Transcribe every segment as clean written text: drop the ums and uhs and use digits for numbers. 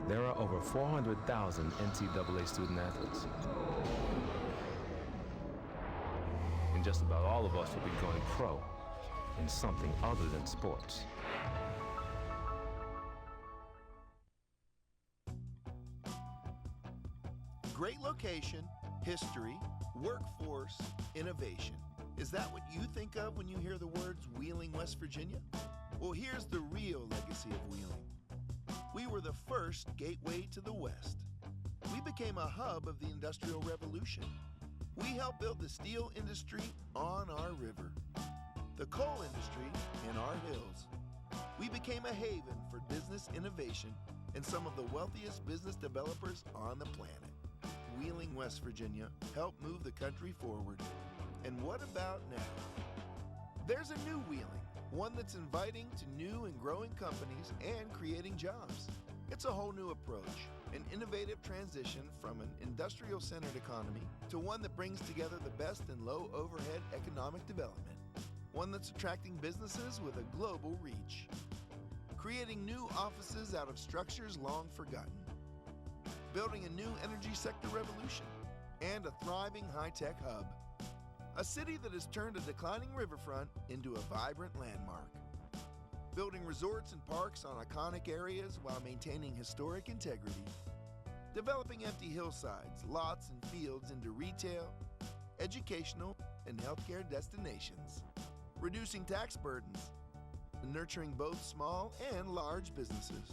There are over 400,000 NCAA student athletes. And just about all of us will be going pro in something other than sports. Great location, history, workforce, innovation. Is that what you think of when you hear the words Wheeling, West Virginia? Well, here's the real legacy of Wheeling. We were the first gateway to the West. We became a hub of the Industrial Revolution. We helped build the steel industry on our river, the coal industry in our hills. We became a haven for business innovation and some of the wealthiest business developers on the planet. Wheeling, West Virginia helped move the country forward. And what about now? There's a new Wheeling, one that's inviting to new and growing companies and creating jobs. It's a whole new approach, an innovative transition from an industrial-centered economy to one that brings together the best in low-overhead economic development, one that's attracting businesses with a global reach, creating new offices out of structures long forgotten, building a new energy sector revolution, and a thriving high-tech hub. A city that has turned a declining riverfront into a vibrant landmark. Building resorts and parks on iconic areas while maintaining historic integrity. Developing empty hillsides, lots, and fields into retail, educational, and healthcare destinations. Reducing tax burdens, and nurturing both small and large businesses.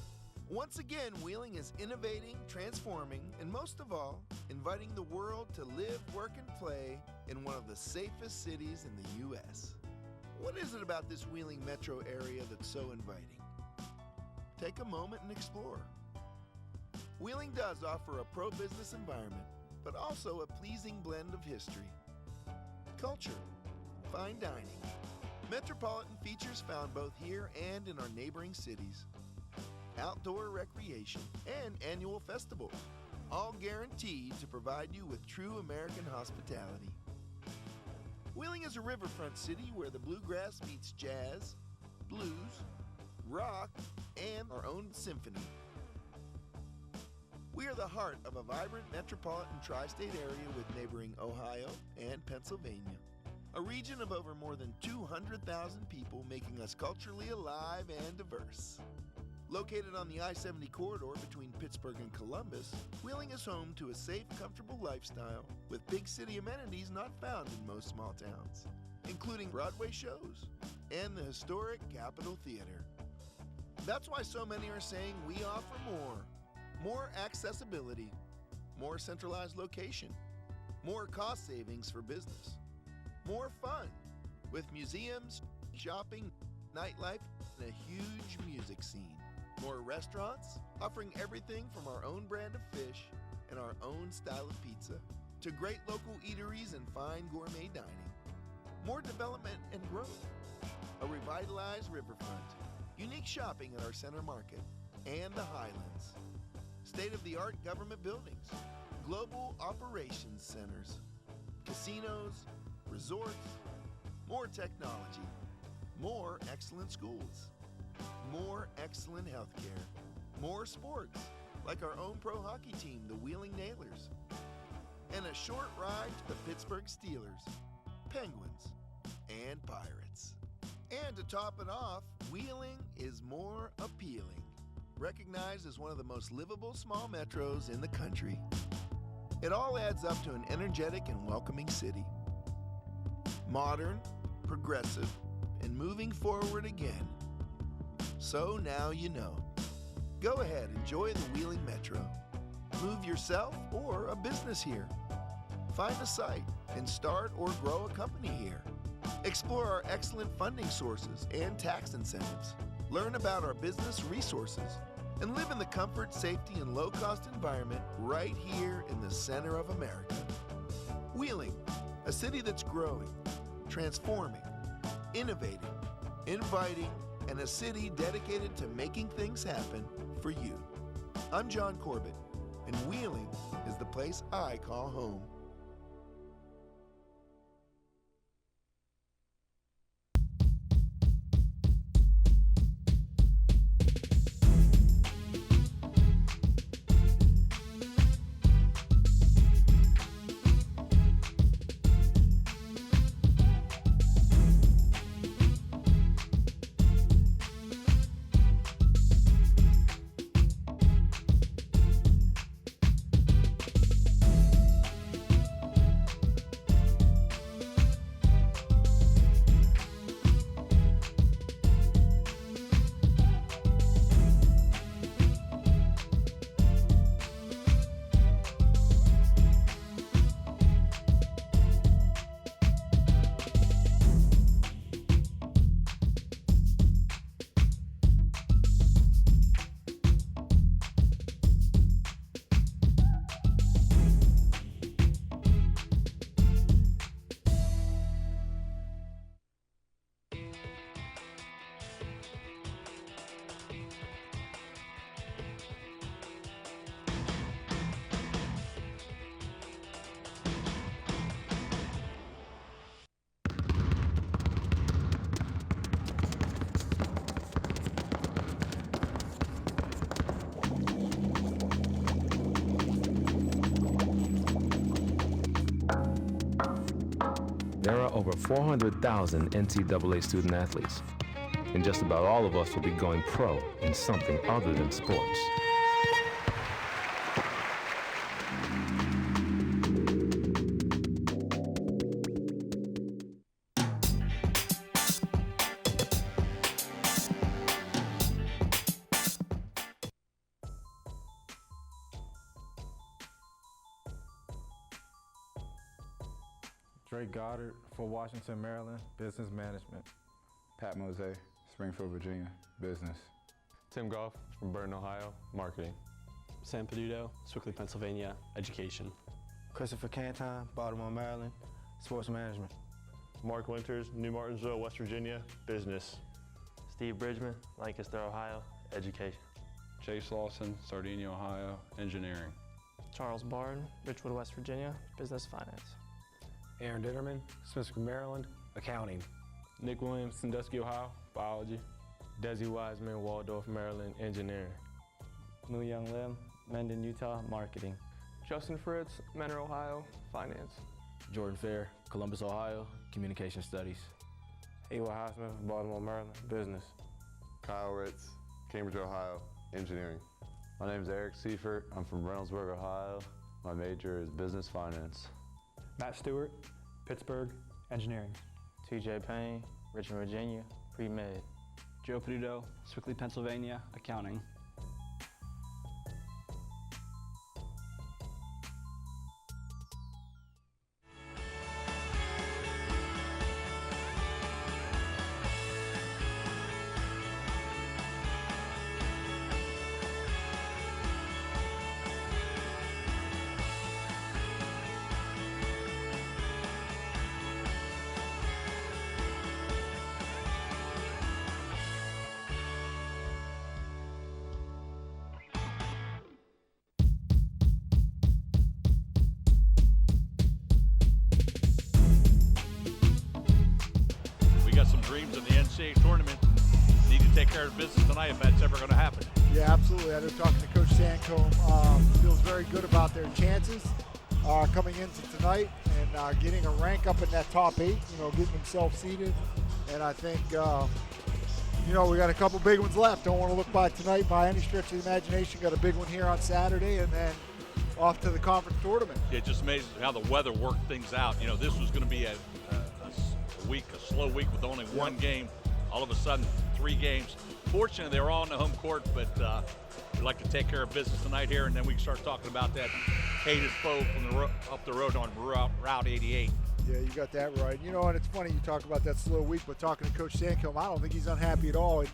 Once again, Wheeling is innovating, transforming, and most of all, inviting the world to live, work, and play in one of the safest cities in the U.S. What is it about this Wheeling metro area that's so inviting? Take a moment and explore. Wheeling does offer a pro-business environment, but also a pleasing blend of history, culture, fine dining, metropolitan features found both here and in our neighboring cities, outdoor recreation, and annual festivals, all guaranteed to provide you with true American hospitality. Wheeling is a riverfront city where the bluegrass meets jazz, blues, rock, and our own symphony. We are the heart of a vibrant metropolitan tri-state area with neighboring Ohio and Pennsylvania, a region of over more than 200,000 people, making us culturally alive and diverse. Located on the I-70 corridor between Pittsburgh and Columbus, Wheeling is home to a safe, comfortable lifestyle with big city amenities not found in most small towns, including Broadway shows and the historic Capitol Theater. That's why so many are saying we offer more accessibility, more centralized location, more cost savings for business, more fun with museums, shopping, nightlife, and a huge music scene. More restaurants, offering everything from our own brand of fish and our own style of pizza to great local eateries and fine gourmet dining. More development and growth, a revitalized riverfront, unique shopping at our center market and the Highlands, state-of-the-art government buildings, global operations centers, casinos, resorts, more technology, more excellent schools, more excellent healthcare, more sports, like our own pro hockey team, the Wheeling Nailers, and a short ride to the Pittsburgh Steelers, Penguins, and Pirates. And to top it off, Wheeling is more appealing, recognized as one of the most livable small metros in the country. It all adds up to an energetic and welcoming city. Modern, progressive, and moving forward again. So now you know. Go ahead, enjoy the Wheeling Metro. Move yourself or a business here. Find a site and start or grow a company here. Explore our excellent funding sources and tax incentives. Learn about our business resources and live in the comfort, safety, and low-cost environment right here in the center of America. Wheeling, a city that's growing, transforming, innovating, inviting, and a city dedicated to making things happen for you. I'm John Corbett, and Wheeling is the place I call home. over 400,000 NCAA student athletes, and just about all of us will be going pro in something other than sports. Drake Goddard for Washington, Maryland, Business Management. Pat Mose, Springfield, Virginia, Business. Tim Goff from Burton, Ohio, Marketing. Sam Peduto, Swickley, Pennsylvania, Education. Christopher Canton, Baltimore, Maryland, Sports Management. Mark Winters, New Martinsville, West Virginia, Business. Steve Bridgman, Lancaster, Ohio, Education. Chase Lawson, Sardinia, Ohio, Engineering. Charles Barn, Richwood, West Virginia, Business Finance. Aaron Ditterman, Smithsburg, Maryland, Accounting. Nick Williams, Sandusky, Ohio, Biology. Desi Wiseman, Waldorf, Maryland, Engineering. Mu Young Lim, Mendon, Utah, Marketing. Justin Fritz, Mentor, Ohio, Finance. Jordan Fair, Columbus, Ohio, Communication Studies. Eli Highsmith, Baltimore, Maryland, Business. Kyle Ritz, Cambridge, Ohio, Engineering. My name is Eric Seifert. I'm from Reynoldsburg, Ohio. My major is Business Finance. Matt Stewart, Pittsburgh, Engineering. TJ Payne, Richmond, Virginia, Pre-Med. Joe Peduto, Swickley, Pennsylvania, Accounting. Dreams of the NCAA tournament. Need to take care of business tonight if that's ever going to happen. Yeah, absolutely. I know talking to Coach Sancombe, feels very good about their chances coming into tonight and getting a rank up in that top 8, getting themselves seeded. And I think, we got a couple big ones left. Don't want to look by tonight by any stretch of the imagination. Got a big one here on Saturday and then off to the conference tournament. Yeah, just amazing how the weather worked things out. This was going to be a slow week with only one game. All of a sudden, 3 games. Fortunately, they were all on the home court, but we'd like to take care of business tonight here, and then we can start talking about that hated foe from up the road on Route 88. Yeah, you got that right. And it's funny you talk about that slow week, but talking to Coach Sancombe, I don't think he's unhappy at all. And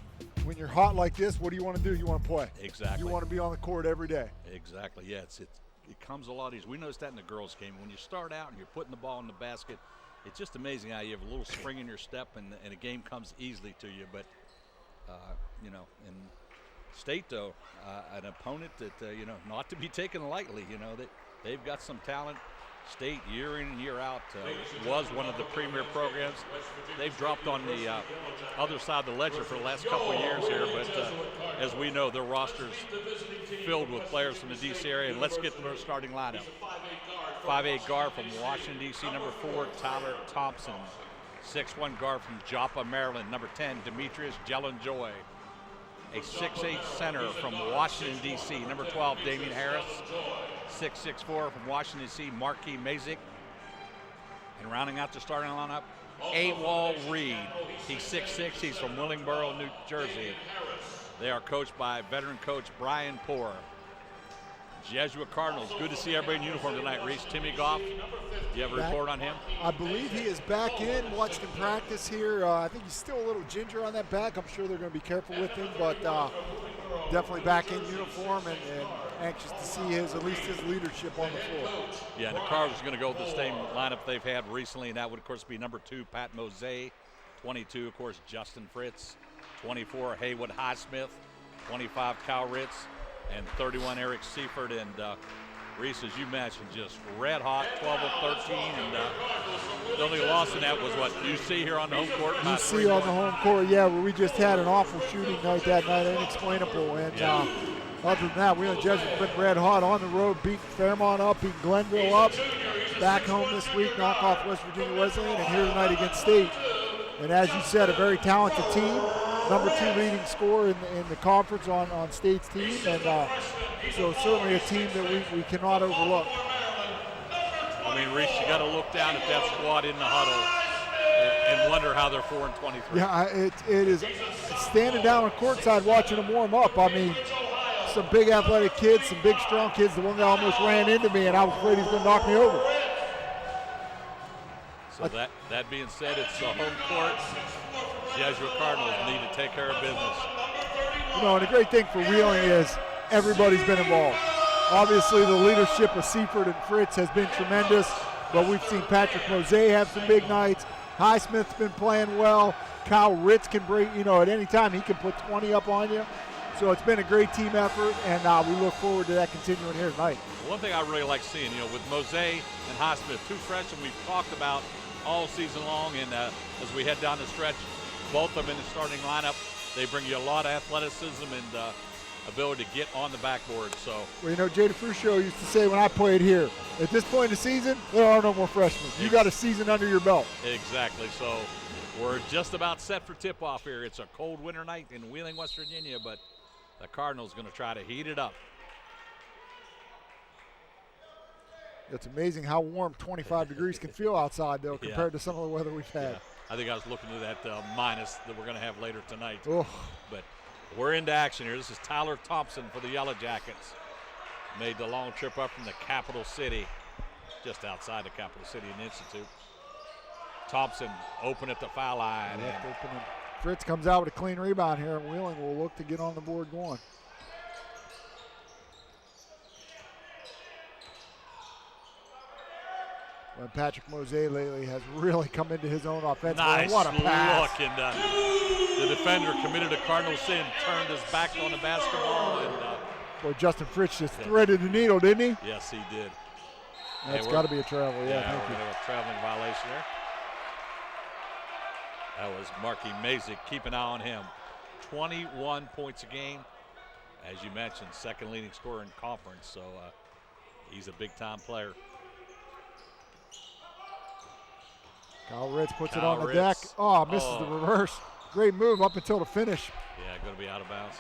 when you're hot like this, what do you want to do? You want to play. Exactly. You want to be on the court every day. Exactly, yeah. It comes a lot easier. We noticed that in the girls' game. When you start out and you're putting the ball in the basket, it's just amazing how you have a little spring in your step and a game comes easily to you. But, in State, though, an opponent that, not to be taken lightly. They've got some talent. State, year in and year out, was one of the premier programs. They've dropped on the other side of the ledger for the last couple of years here. But as we know, their roster's filled with players from the D.C. area. And let's get to their starting lineup. 5'8" guard from Washington, D.C., number 4, Tyler Thompson. 6'1" guard from Joppa, Maryland, number 10, Demetrius Jelenjoy. A 6'8" center from Washington, D.C., number 12, Damian Harris. 6'4" from Washington, D.C., Marquis Mazik. And rounding out the starting lineup, Awal Reed. He's 6'6", he's from Willingboro, New Jersey. They are coached by veteran coach Brian Poor. Jesuit Cardinals, good to see everybody in uniform tonight. Reese, Timmy Goff, do you have a report on him? I believe he is back in, watched him practice here. I think he's still a little ginger on that back. I'm sure they're going to be careful with him, but definitely back in uniform and anxious to see at least his leadership on the floor. Yeah, and the Cardinals are going to go with the same lineup they've had recently, and that would, of course, be number 2, Pat Mose. 22, of course, Justin Fritz. 24, Haywood Highsmith. 25, Kyle Ritz. And 31, Eric Seifert. And Reese, as you mentioned, just red hot, 12 of 13. And the only loss in that was what you see here on the home court. You see on the home court, yeah, where we just had an awful shooting night that night, inexplainable. And other than that, we on Jesuit been red hot on the road, beat Fairmont up, beat Glenville up. back home this week, knock off West Virginia Wesleyan, and here tonight against State. And as you said, a very talented team, number 2 leading scorer in the conference on State's team, and so certainly a team that we cannot overlook. I mean, Reese, you got to look down at that squad in the huddle and wonder how they're 4-23. Yeah, it is standing down on courtside watching them warm up. I mean, some big athletic kids, some big strong kids. The one guy almost ran into me, and I was afraid he was going to knock me over. So that being said, it's the home court. Jesuit Cardinals need to take care of business. You know, and the great thing for Wheeling is everybody's been involved. Obviously, the leadership of Seifert and Fritz has been tremendous, but we've seen Patrick Mose have some big nights. Highsmith's been playing well. Kyle Ritz can break, you know, at any time he can put 20 up on you. So it's been a great team effort, and we look forward to that continuing here tonight. One thing I really like seeing, you know, with Mose and Highsmith, 2 freshmen we've talked about all season long, and as we head down the stretch, both of them in the starting lineup, they bring you a lot of athleticism and ability to get on the backboard. So, well, you know, Jay DeFrucio used to say when I played here, at this point in the season, there are no more freshmen. You got a season under your belt. Exactly. So we're just about set for tip-off here. It's a cold winter night in Wheeling, West Virginia, but the Cardinals going to try to heat it up. It's amazing how warm 25 degrees can feel outside, though, compared to some of the weather we've had. Yeah. I think I was looking at that minus that we're going to have later tonight. Oh. But we're into action here. This is Tyler Thompson for the Yellow Jackets. Made the long trip up from the capital city, just outside the capital city and Institute. Thompson open at the foul line. Fritz comes out with a clean rebound here, and Wheeling will look to get on the board going. When Patrick Mose lately has really come into his own offensively. Nice what a pass. look, and the defender committed a Cardinal sin, turned his back on the basketball. And boy, Justin Fritz just threaded the needle, didn't he? Yes, he did. That's got to be a travel, thank you. A traveling violation there. That was Marky Mazik. Keep an eye on him. 21 points a game. As you mentioned, second leading scorer in conference, so he's a big-time player. Kyle Ritz puts it on the deck. Oh, misses the reverse. Great move up until the finish. Yeah, going to be out of bounds.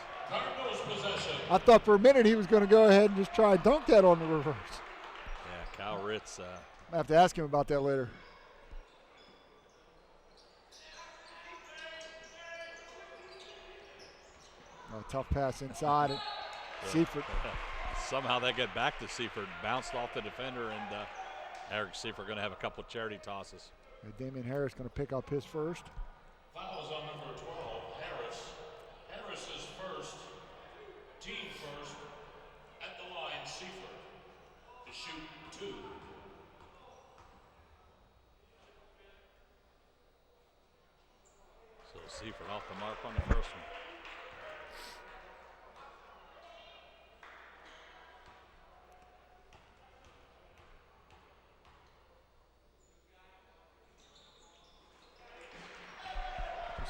I thought for a minute he was going to go ahead and just try and dunk that on the reverse. Yeah, Kyle Ritz. I have to ask him about that later. A tough pass inside. Seifert. Somehow they get back to Seifert. Bounced off the defender, and Eric Seifert going to have a couple of charity tosses. Damian Harris going to pick up his first. Fouls on number 12, Harris. Harris is first, team first. At the line, Seifert to shoot 2. So Seifert off the mark on the first one.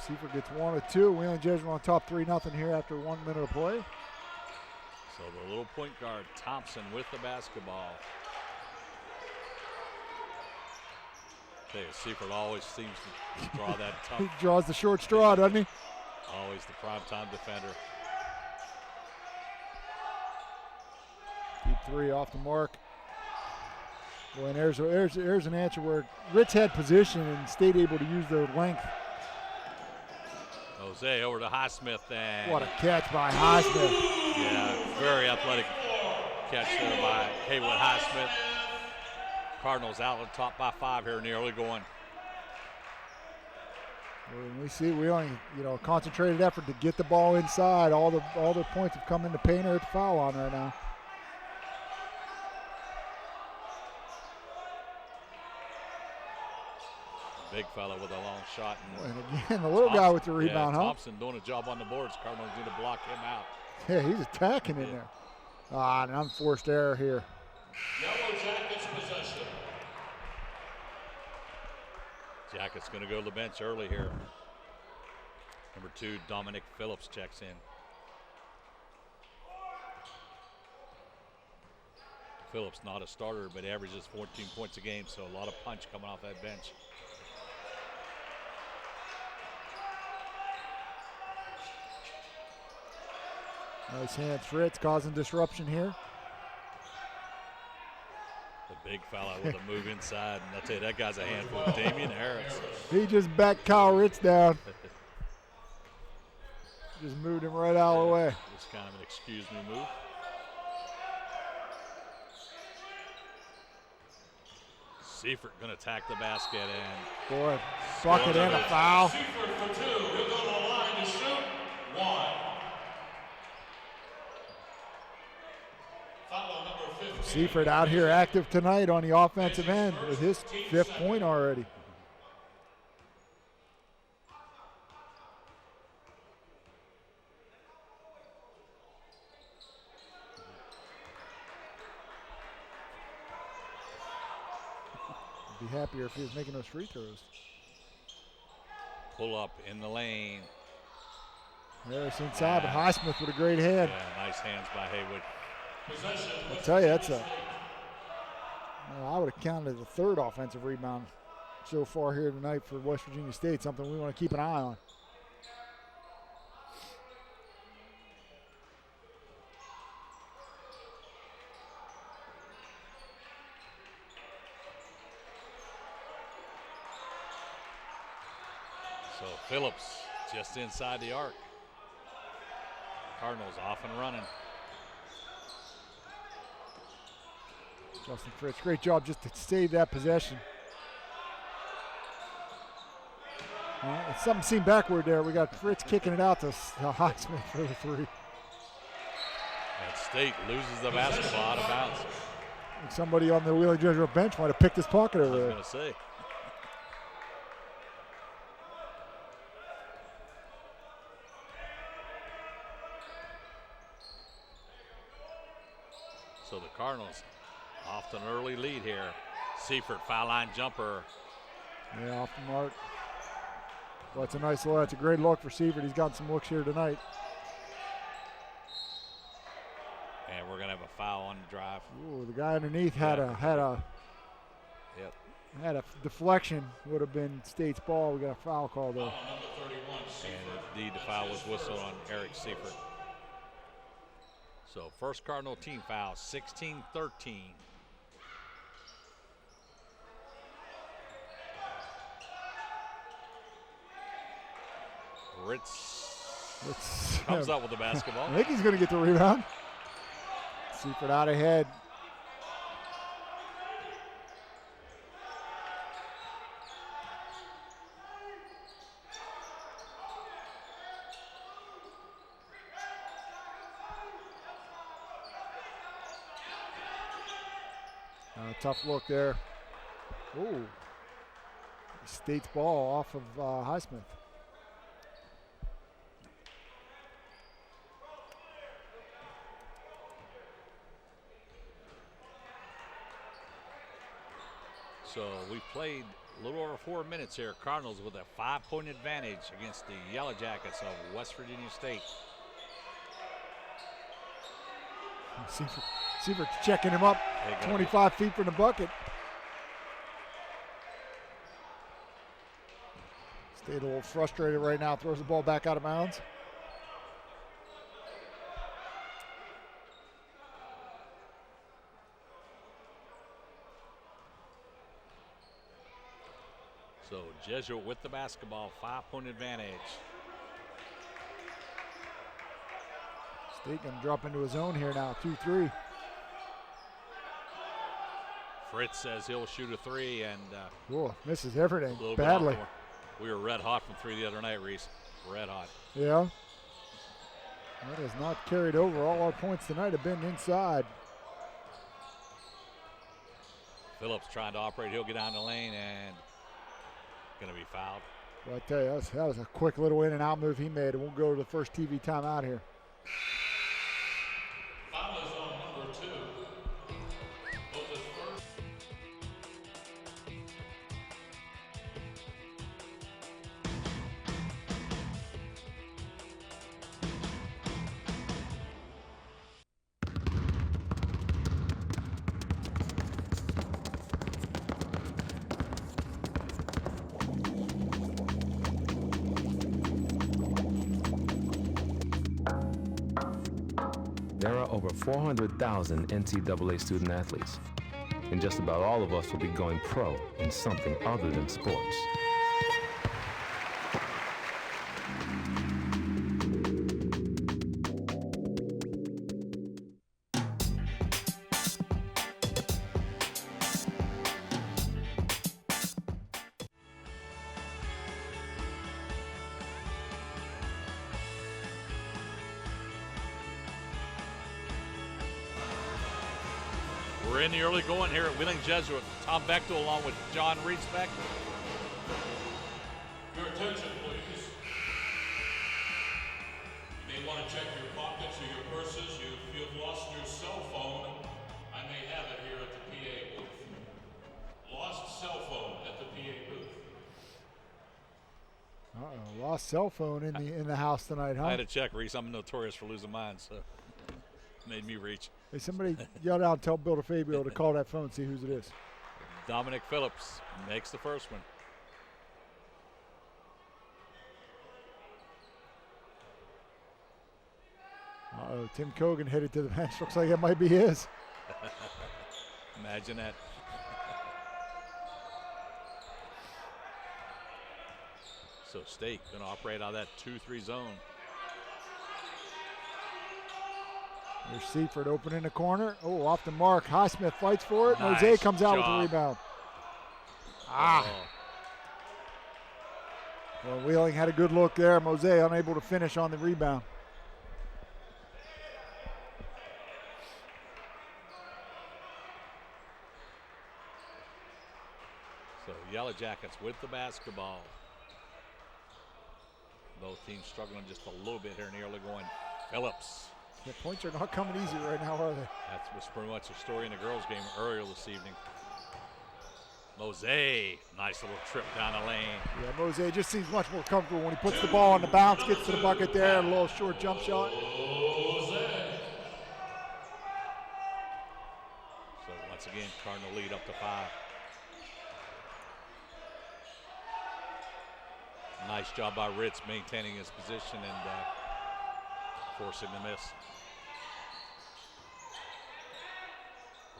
Seifert gets 1 of 2. Wheeling Jesuit on top 3-0 here after 1 minute of play. So the little point guard, Thompson, with the basketball. Okay, Seifert always seems to draw that tough. He draws the short straw, doesn't he? Always the primetime defender. Deep 3 off the mark. Boy, and there's an answer where Ritz had position and stayed able to use their length. Jose over to Highsmith. And what a catch by Highsmith. Yeah, very athletic catch there by Haywood Highsmith. Cardinals out on top by 5 here in the early going. We see Wheeling, concentrated effort to get the ball inside. All their points have come into Painter at the foul line right now. Big fella with a long shot. And again, the little guy with the rebound, Thompson doing a job on the boards. Cardinals need to block him out. Yeah, he's attacking in there. An unforced error here. Yellow Jackets possession. Jackets going to go to the bench early here. Number 2, Dominic Phillips checks in. Phillips not a starter, but averages 14 points a game, so a lot of punch coming off that bench. Nice hands, Fritz, causing disruption here. The big fella with a move inside, and I'll tell you, that guy's a handful. Damian Harris. He just backed Kyle Ritz down. Just moved him right out of the way. Just kind of an excuse me move. Seifert going to attack the basket, and boy, bucket and a foul. Seifert for 2. He'll go to the line to shoot. 1. Foul on number 15. Seifert out here active tonight on the offensive end with his 5th point already. Be happier if he was making those free throws. Pull up in the lane. Harris inside, but Highsmith with a great hand. Yeah, nice hands by Haywood. I'll tell you, that's I would have counted the 3rd offensive rebound so far here tonight for West Virginia State, something we want to keep an eye on. So Phillips just inside the arc. Cardinals off and running. Justin Fritz, great job just to save that possession. Something seemed backward there. We got Fritz kicking it out to Highsmith for the 3. And State loses the basketball out of bounds. Somebody on the Wheeling Jesuit bench might have picked his pocket over there. I was going to say. So the Cardinals off to an early lead here. Seifert foul line jumper. Yeah, off the mark. Well, it's a nice look. It's a great look for Seifert. He's gotten some looks here tonight. And we're gonna have a foul on the drive. Ooh, the guy underneath had a deflection. Would have been State's ball. We got a foul call though. And indeed, the foul was whistled on Eric Seifert. So first Cardinal team foul, 16-13. Ritz comes up with the basketball. I think he's going to get the rebound. Seifert out ahead. Tough look there. Ooh. State's ball off of Highsmith. So we've played a little over 4 minutes here. Cardinals with a 5-point advantage against the Yellow Jackets of West Virginia State. Seifert checking him up, 25 feet from the bucket. State a little frustrated right now, throws the ball back out of bounds. So Jesuit with the basketball, 5-point advantage. State gonna drop into his zone here now, 2-3. Fritz says he'll shoot a 3 and misses everything badly. We were red hot from 3 the other night, Reese. Red hot. Yeah. That has not carried over. All our points tonight have been inside. Phillips trying to operate. He'll get down the lane and going to be fouled. Well, I tell you, that was a quick little in and out move he made. It won't go to the first TV timeout here. Foul is on number 2. Both his first. There are over 400,000 NCAA student athletes, and just about all of us will be going pro in something other than sports. We're in the early going here at Wheeling Jesuit. Tom Bechtel along with John Reedsbeck. Your attention, please. You may want to check your pockets or your purses. If you've lost your cell phone, I may have it here at the PA booth. Lost cell phone at the PA booth. Uh-oh, lost cell phone in the house tonight, huh? I had to check, Reese. I'm notorious for losing mine, so made me reach. Hey, somebody yell out and tell Bill DeFabio to call that phone, see whose it is. Dominic Phillips makes the first one. Uh-oh, Tim Cogan hit it to the bench. Looks like it might be his. Imagine that. So State going to operate out of that 2-3 zone. There's Seifert open in the corner. Oh, off the mark. Highsmith fights for it. Nice Mosaic comes out with job. the rebound. Ah. Well, Wheeling had a good look there. Mosaic unable to finish on the rebound. So Yellow Jackets with the basketball. Both teams struggling just a little bit here in the early going. Phillips. The points are not coming easy right now, are they? That was pretty much a story in the girls' game earlier this evening. Mosaic, nice little trip down the lane. Yeah, Mosaic just seems much more comfortable when he puts the ball on the bounce, gets to the bucket there, a little short jump shot. So once again, Cardinal lead up to 5. Nice job by Ritz maintaining his position and forcing the miss.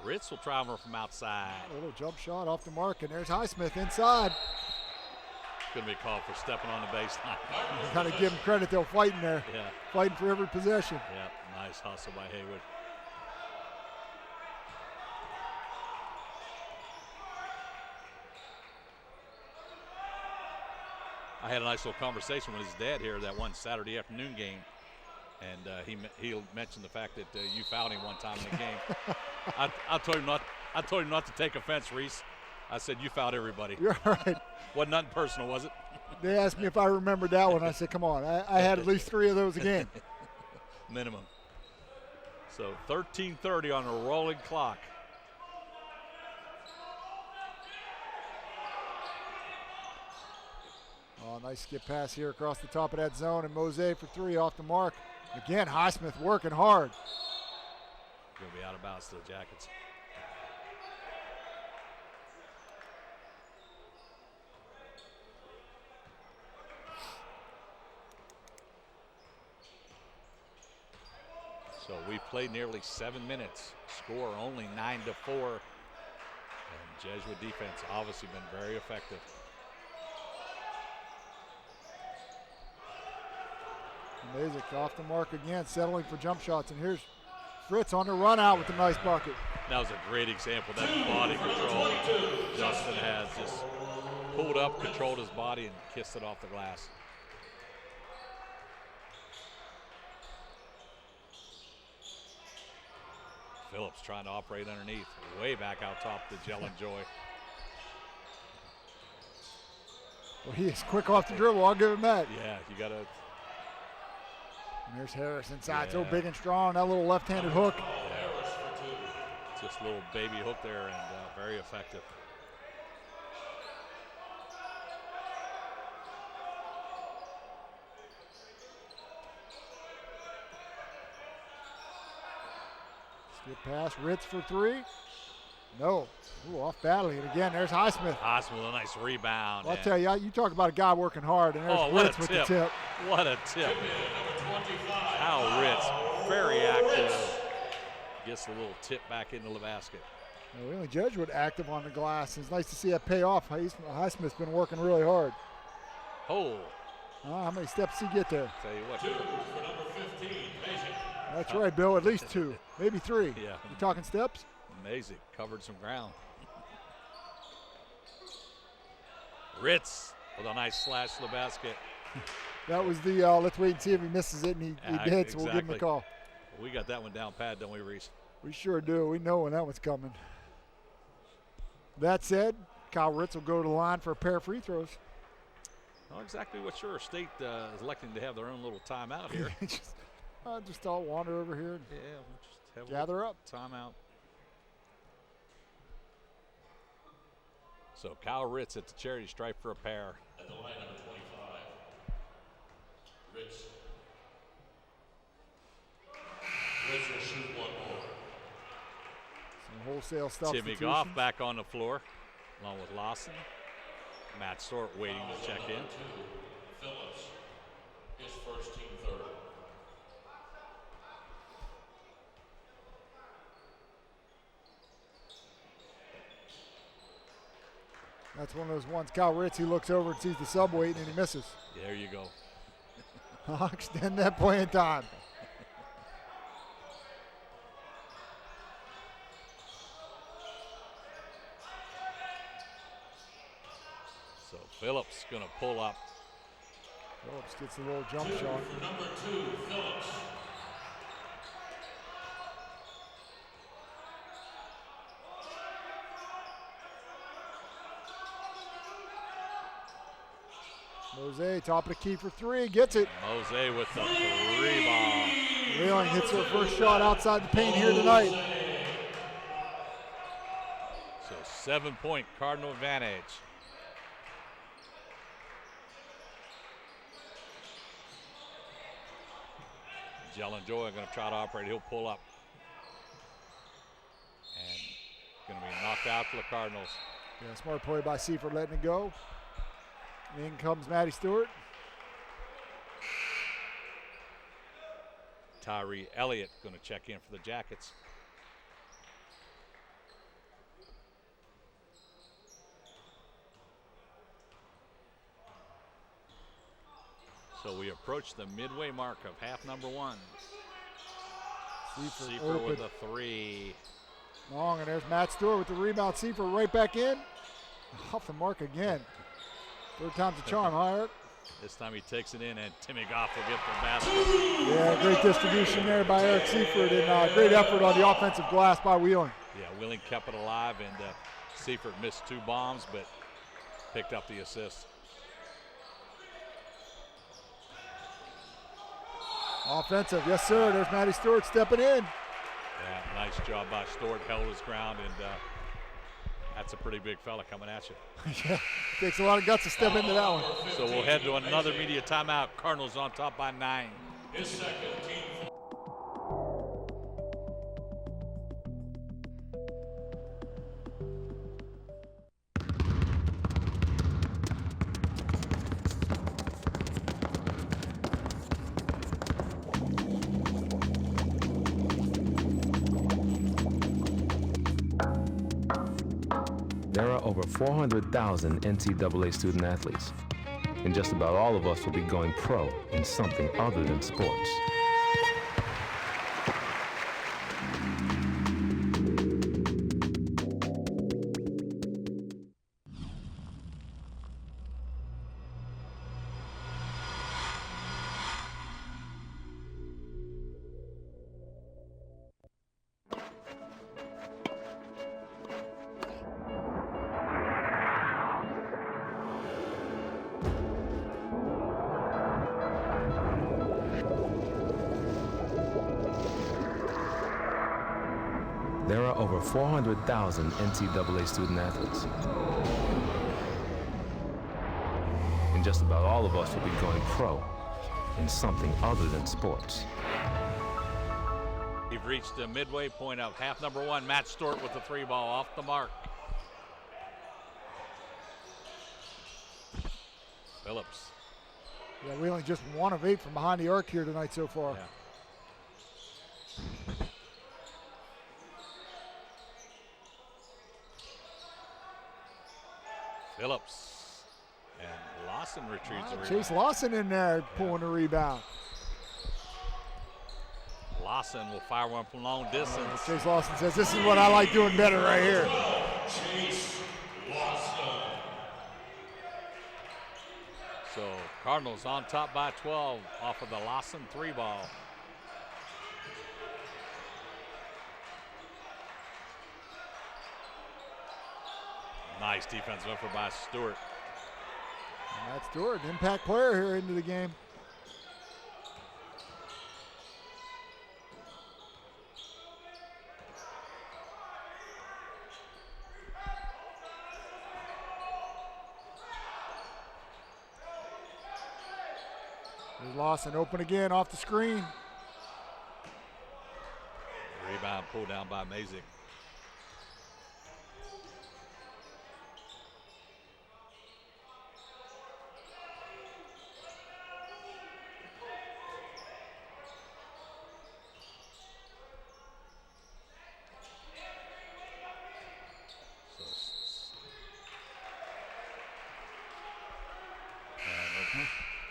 Ritz will travel from outside. A little jump shot off the mark, and there's Highsmith inside. Going to be called for stepping on the baseline. Got to give him credit, they're fighting there. Yeah. Fighting for every possession. Yeah, nice hustle by Haywood. I had a nice little conversation with his dad here that one Saturday afternoon game, and he mentioned the fact that you fouled him one time in the game. I told him not to take offense, Reese. I said you fouled everybody. You're right. Wasn't nothing personal, was it? They asked me if I remembered that one. I said, come on. I had at least 3 of those a game. Minimum. So 13:30 on a rolling clock. Oh, nice skip pass here across the top of that zone, and Mosaic for 3 off the mark. Again, Highsmith working hard. Going to be out of bounds to the Jackets. So we've played nearly 7 minutes. Score only 9-4. And Jesuit defense obviously been very effective. Amazing, off the mark again, settling for jump shots. And here's Fritz on the run out with a nice bucket. That was a great example of that body control Justin has. Just pulled up, controlled his body, and kissed it off the glass. Phillips trying to operate underneath, way back out top to Jellen Joy. Well, he is quick off the dribble. I'll give him that. Yeah, you got to. And there's Harris inside, so big and strong. That little left-handed hook. Yeah. Just a little baby hook there, and very effective. Skip pass, Ritz for 3. No. Ooh, off battling it again. There's Highsmith. Highsmith with a nice rebound. Well, I'll tell you, you talk about a guy working hard, and there's Ritz with the tip. What a tip. Al Ritz, very active. gets the little tip back into the basket. Really, Jesuit active on the glass. It's nice to see that pay off. Highsmith's been working really hard. Oh. How many steps did he get there? Tell you what. 2 for number 15, Mason. That's right, Bill. At least 2, maybe 3. Yeah. You talking steps? Amazing. Covered some ground. Ritz with a nice slash to the basket. That was the let's wait and see if he misses it, and he did, so we'll give him a call. We got that one down pat, don't we, Reese? We sure do. We know when that one's coming. That said, Kyle Ritz will go to the line for a pair of free throws. Not exactly what sure. State is electing to have their own little timeout here. just all wander over here and we'll just have gather up. Timeout. So Kyle Ritz at the charity stripe for a pair. At the line, number 25, Ritz. Ritz will shoot 1 more. Some wholesale stuff. Timmy Goff back on the floor, along with Lawson. Matt Stewart waiting to check in. Phillips, his first team third. That's one of those ones. Kyle Ritz, he looks over and sees the sub waiting and he misses. There you go. I'll extend that playing time. So Phillips going to pull up. Phillips gets a little jump shot. For number 2, Phillips. Mose, top of the key for 3, gets it. Mose with the 3 ball. Wheeling hits her first shot outside the paint here tonight. So 7-point Cardinal advantage. Jalen Joy going to try to operate. He'll pull up. And going to be knocked out for the Cardinals. Yeah, smart play by Seifert letting it go. In comes Maddie Stewart. Tyree Elliott going to check in for the Jackets. So we approach the midway mark of half number 1. Seifert with a 3. Long, and there's Matt Stewart with the rebound. Seifert right back in. Off the mark again. 3rd time's a charm, huh, Eric? This time he takes it in, and Timmy Goff will get the basket. Yeah, great distribution there by Eric Seifert, and great effort on the offensive glass by Wheeling. Yeah, Wheeling kept it alive, and Seifert missed 2 bombs, but picked up the assist. Offensive, yes, sir. There's Maddie Stewart stepping in. Yeah, nice job by Stewart. Held his ground, and that's a pretty big fella coming at you. Yeah, takes a lot of guts to step into that one. So we'll head to another media timeout. Cardinals on top by 9. His second team. There are over 400,000 NCAA student athletes, and just about all of us will be going pro in something other than sports. There are over 400,000 NCAA student athletes. And just about all of us will be going pro in something other than sports. We've reached the midway point of half number 1. Matt Stewart with the 3 ball off the mark. Phillips. Yeah, Wheeling just 1 of 8 from behind the arc here tonight so far. Yeah. Phillips. And Lawson retrieves the rebound. Chase Lawson in there pulling the rebound. Lawson will fire one from long distance. Chase Lawson says, this is what I like doing better right here. Chase Lawson. So Cardinals on top by 12 off of the Lawson 3-ball. Nice defensive effort by Stewart. And that's Stewart, an impact player here into the game. There's Lawson open again off the screen. Rebound pulled down by Mazik.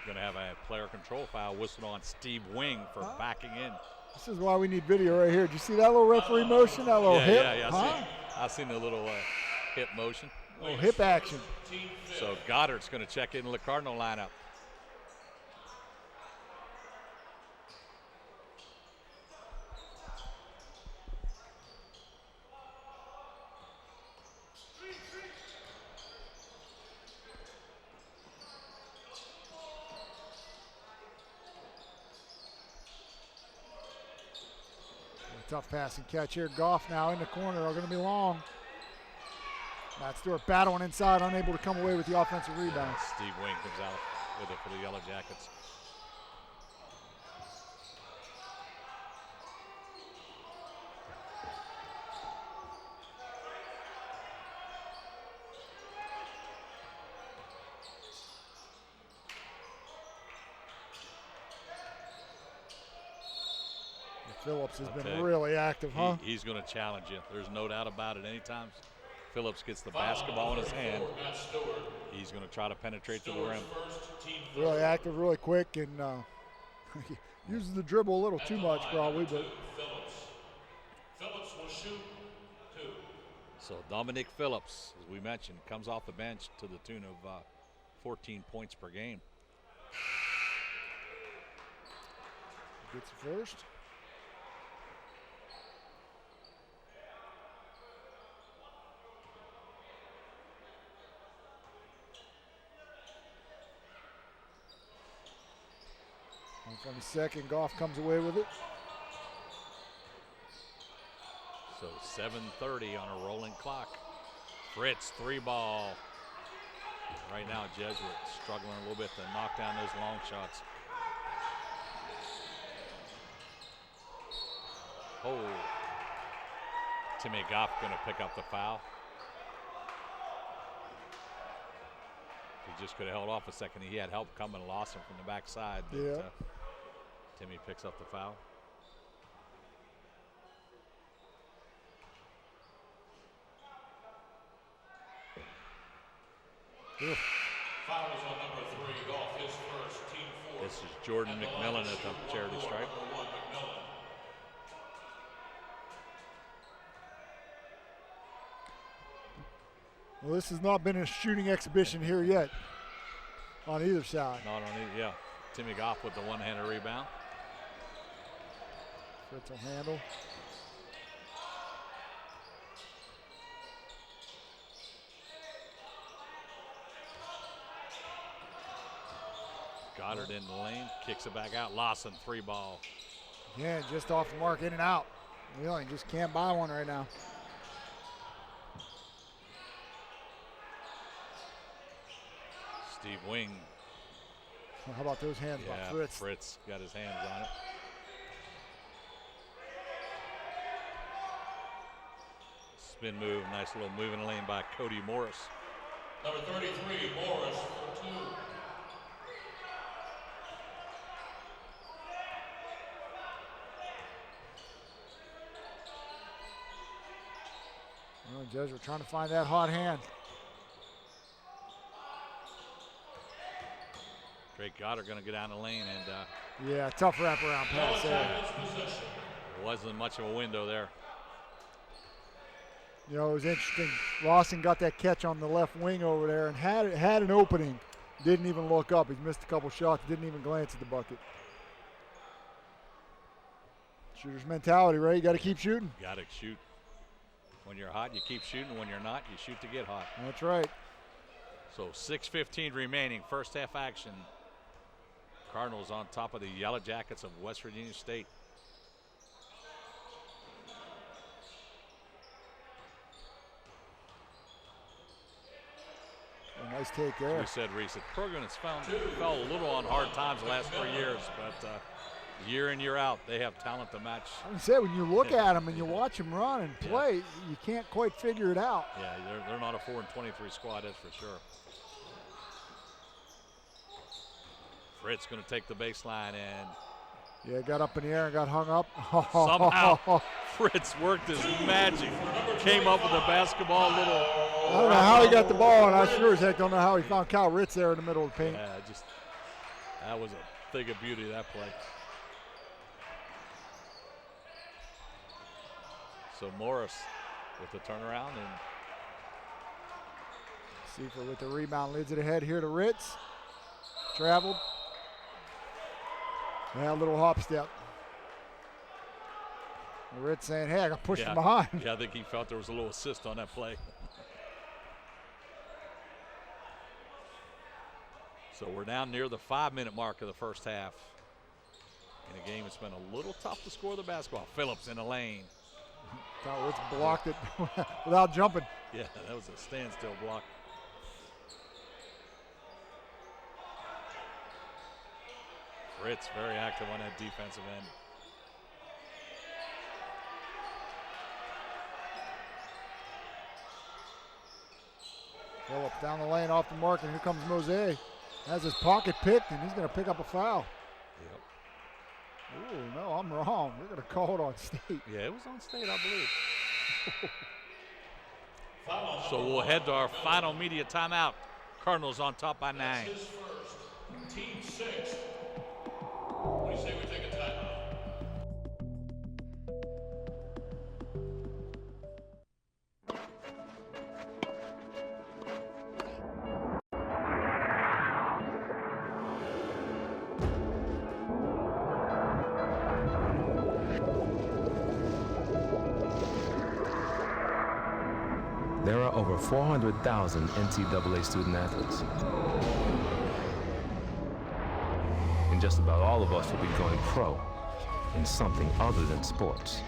Going to have a player control foul whistled on Steve Wing for backing in. This is why we need video right here. Did you see that little referee motion, that little hip? Yeah. I've seen the little hip motion. Little hip action. So Goddard's going to check into the Cardinal lineup. Tough pass and catch here. Goff now in the corner. Are going to be long. Matt Stewart battling inside, unable to come away with the offensive rebound. Steve Wing comes out with it for the Yellow Jackets. Phillips has been really active, huh? He's going to challenge you. There's no doubt about it. Anytime Phillips gets the basketball in his hand, he's going to try to penetrate to the rim. Really active, really quick, and uses the dribble a little too much probably, but. Phillips will shoot 2. So Dominic Phillips, as we mentioned, comes off the bench to the tune of 14 points per game. Gets it first. On the second, Goff comes away with it. So 7:30 on a rolling clock. Fritz 3-ball. Right now, Jesuit struggling a little bit to knock down those long shots. Oh, Timmy Goff going to pick up the foul. He just could have held off a second. He had help coming, Lawson from the backside. Yeah. Timmy picks up the foul. Foul is on number 3, Goff his first, team 4. This is Jordan McMillan at the charity stripe. Well, this has not been a shooting exhibition here yet on either side. Not on either, yeah. Timmy Goff with the one-handed rebound. Fritz will handle. Goddard in the lane, kicks it back out. Lawson 3-ball. Yeah, just off the mark, in and out. Really, just can't buy one right now. Steve Wing. Well, how about those hands by Fritz? Fritz got his hands on it. Spin move, nice little move in the lane by Cody Morris. Number 33, Morris for 2. Well, Jesuit trying to find that hot hand. Drake Goddard going to get down the lane, and yeah, tough wraparound pass there. There wasn't much of a window there. You know, it was interesting. Lawson got that catch on the left wing over there and had an opening. Didn't even look up. He's missed a couple shots. Didn't even glance at the bucket. Shooter's mentality, right? You got to keep shooting. Got to shoot. When you're hot, you keep shooting. When you're not, you shoot to get hot. That's right. So 6:15 remaining, first half action. Cardinals on top of the Yellow Jackets of West Virginia State. A nice take there. As we said, Reese, the program has fell a little on hard times the last 3 years, but year in, year out, they have talent to match. I would say when you look at them and you watch them run and play, you can't quite figure it out. Yeah, they're not a 4-23 squad, that's for sure. Fritz going to take the baseline and yeah, got up in the air and got hung up. Somehow Fritz worked his magic, came up with the basketball a little. I don't know how he got the ball, and I sure as heck don't know how he found Kyle Ritz there in the middle of the paint. Yeah, that was a thing of beauty, that play. So Morris with the turnaround, and Seifer with the rebound, leads it ahead here to Ritz. Traveled. Yeah, a little hop step. Ritz saying, hey, I got pushed from behind. Yeah, I think he felt there was a little assist on that play. So we're down near the 5-minute mark of the first half. In a game it's been a little tough to score the basketball. Phillips in the lane. Kyle Ritz blocked it without jumping. Yeah, that was a standstill block. Fritz very active on that defensive end. Phillips down the lane off the mark, and here comes Mose. Has his pocket picked, and he's going to pick up a foul. Yep. Ooh, no, I'm wrong. We're going to call it on State. Yeah, it was on State, I believe. So we'll head to our final media timeout. Cardinals on top by 9. Team 6. What do you say we take a timeout? There are over 400,000 NCAA student athletes. And just about all of us will be going pro in something other than sports.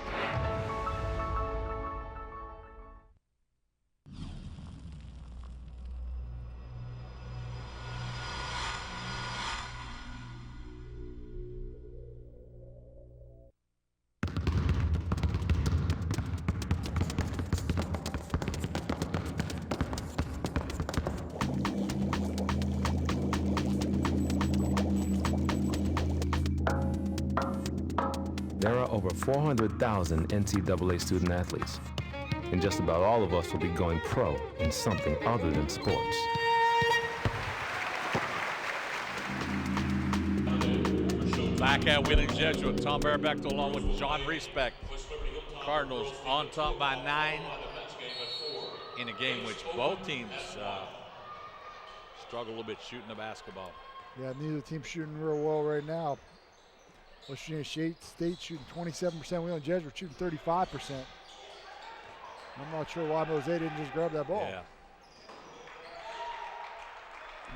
There are over 400,000 NCAA student athletes, and just about all of us will be going pro in something other than sports. Back at Wheeling Jesuit, Tom Bearbeck along with John Reesbeck. Cardinals on top by 9 in a game which both teams struggle a little bit shooting the basketball. Yeah, neither team shooting real well right now. West Virginia State shooting 27%. Wheeling Jesuit shooting 35%. I'm not sure why Mose didn't just grab that ball. Yeah.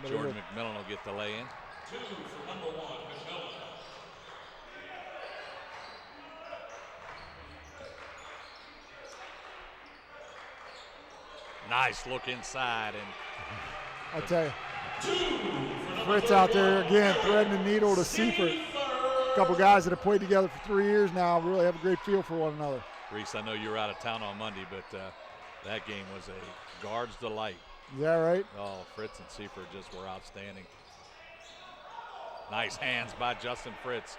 Jordan McMillan will get the lay in. 2 for number 1, McMillan. Nice look inside, and I tell you, Fritz out there again threading the needle to Seifert. A couple guys that have played together for 3 years now really have a great feel for one another. Reese, I know you were out of town on Monday, but that game was a guard's delight. Is that right? Oh, Fritz and Seifert just were outstanding. Nice hands by Justin Fritz.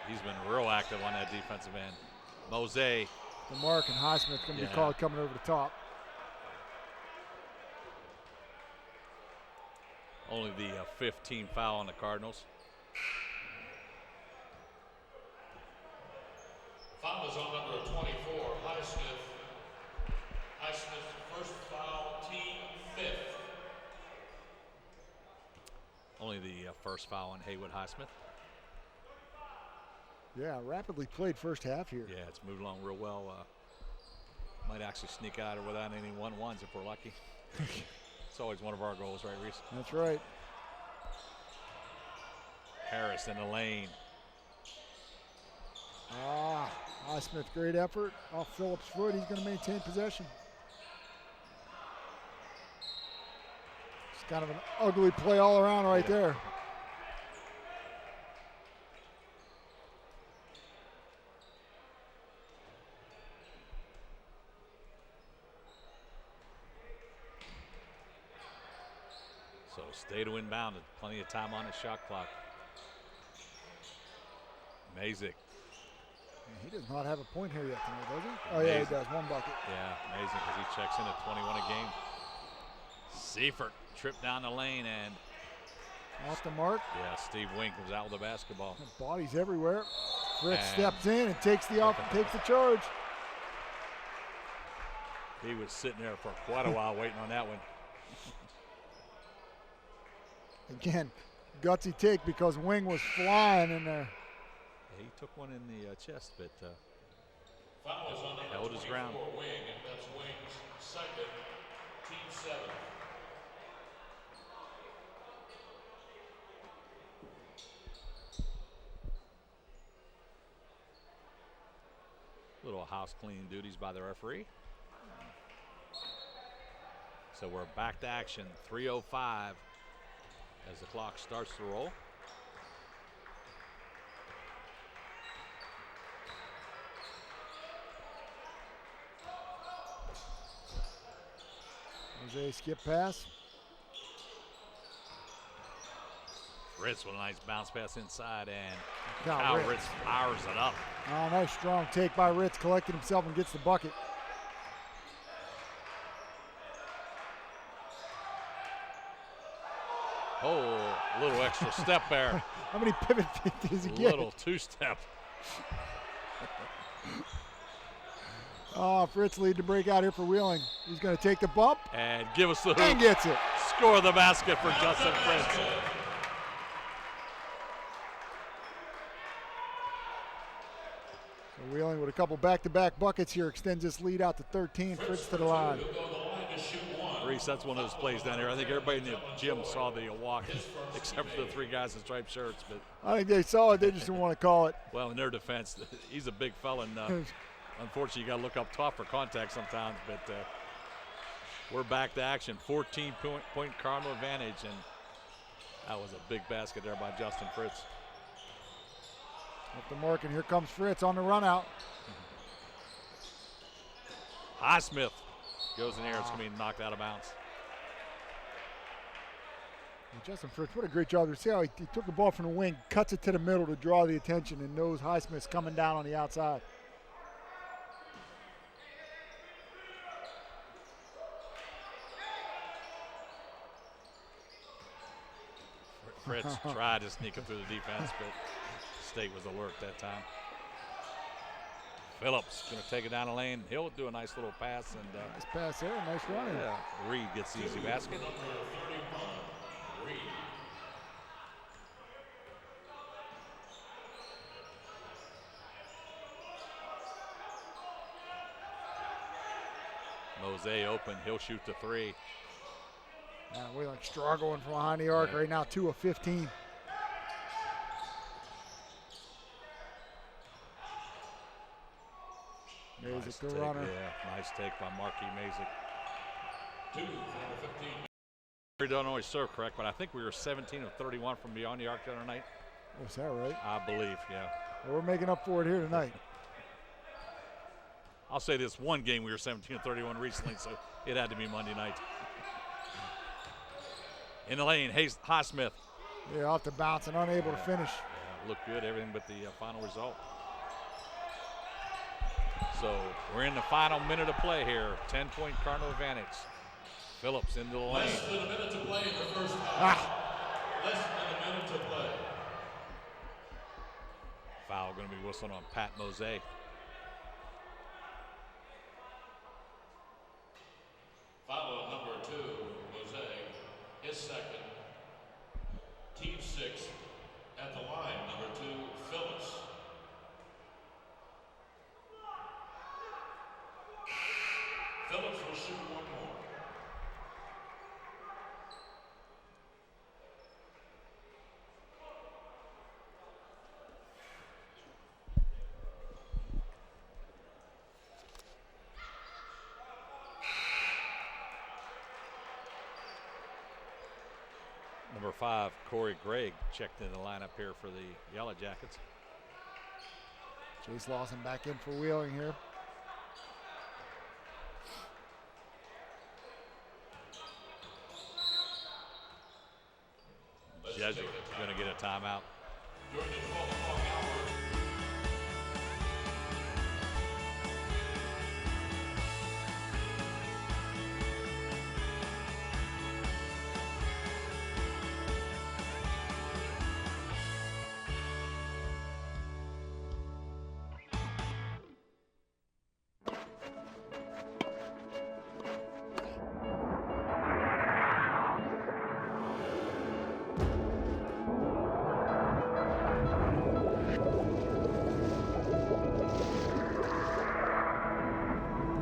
He's been real active on that defensive end. Mose. The mark and Highsmith going to be called coming over the top. Only the 15th foul on the Cardinals. Foul is on number 24, Highsmith. Highsmith's first foul, team 5th. Only the first foul on Haywood Highsmith. Yeah, rapidly played first half here. Yeah, it's moved along real well. Might actually sneak out of without any 1-1s if we're lucky. It's always one of our goals, right, Reese? That's right. Harris in the lane. Highsmith, great effort. Off Phillips' foot, he's going to maintain possession. It's kind of an ugly play all around right there. So stay to inbound. Plenty of time on the shot clock. Mazik. He does not have a point here yet tonight, does he? Oh, yeah, he does. One bucket. Yeah, amazing because he checks in at 21 a game. Seifert tripped down the lane and off the mark. Yeah, Steve Wink was out with the basketball. Bodies everywhere. Fritz steps in and takes the charge. He was sitting there for quite a while waiting on that one. Again, gutsy take because Wing was flying in there. He took one in the chest, but Foul is on held his ground. Wing, and that's Wing's second, team 7. Little house cleaning duties by the referee. So we're back to action, 3:05 as the clock starts to roll. Jose skip pass. Ritz with a nice bounce pass inside, and Kyle Ritz fires it up. Oh, nice strong take by Ritz, collected himself and gets the bucket. Oh, a little extra step there. How many pivot feet does he get? Little two-step. Fritz lead to break out here for Wheeling. He's going to take the bump. And give us the hoop. And gets it. Score the basket for Justin Fritz. So Wheeling with a couple back-to-back buckets here extends this lead out to 13. Fritz to the line. Reese, that's one of those plays down here. I think everybody in the gym saw the walk, except for the three guys in striped shirts. But I think they saw it. They just didn't want to call it. Well, in their defense, he's a big fella, and unfortunately, you got to look up top for contact sometimes. But we're back to action. 14-point Cardinal advantage, and that was a big basket there by Justin Fritz. Up the mark, and here comes Fritz on the run out. Highsmith goes in there. It's going to be knocked out of bounds. And Justin Fritz, what a great job. See how he took the ball from the wing, cuts it to the middle to draw the attention, and knows Highsmith's coming down on the outside. Fritz tried to sneak him through the defense, but State was alert that time. Phillips going to take it down the lane. He'll do a nice little pass. And nice pass there, nice run. Yeah, Reed gets the easy basket. Mose open, he'll shoot the three. Wheeling struggling from behind the arc right now, 2 of 15. Mazik the runner. Yeah, nice take by Marquis Mazik. 2 for 15. We don't always serve correct, but I think we were 17 of 31 from beyond the arc the other night. Was that right? I believe, yeah. Well, we're making up for it here tonight. I'll say this one game we were 17 of 31 recently, so it had to be Monday night. In the lane, Highsmith. Yeah, off the bounce and unable to finish. Yeah, looked good, everything but the final result. So we're in the final minute of play here. 10-point Cardinal advantage. Phillips into the lane. Less than a minute to play in the first half. Less than a minute to play. Foul going to be whistled on Pat Mose. Foul on number 2, Mose. His second. Team 6 at the line, number 2, Phillips. Phillips will shoot one more. Number 5, Corey Gregg, checked in the lineup here for the Yellow Jackets. Chase Lawson back in for Wheeling here. Jesuit going to get a timeout. During the 12 o'clock hour.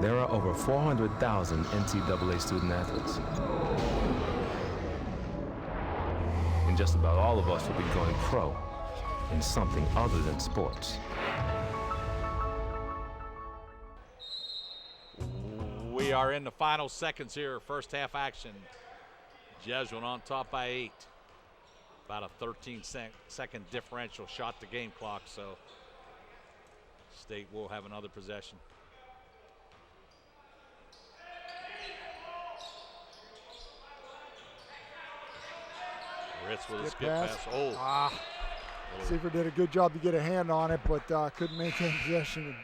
There are over 400,000 NCAA student athletes. And just about all of us will be going pro in something other than sports. We are in the final seconds here, first half action. Jesuit on top by 8. About a 13-second differential shot the game clock, so State will have another possession. Ritz with a skip pass. Oh. Seifert did a good job to get a hand on it, but couldn't maintain possession. And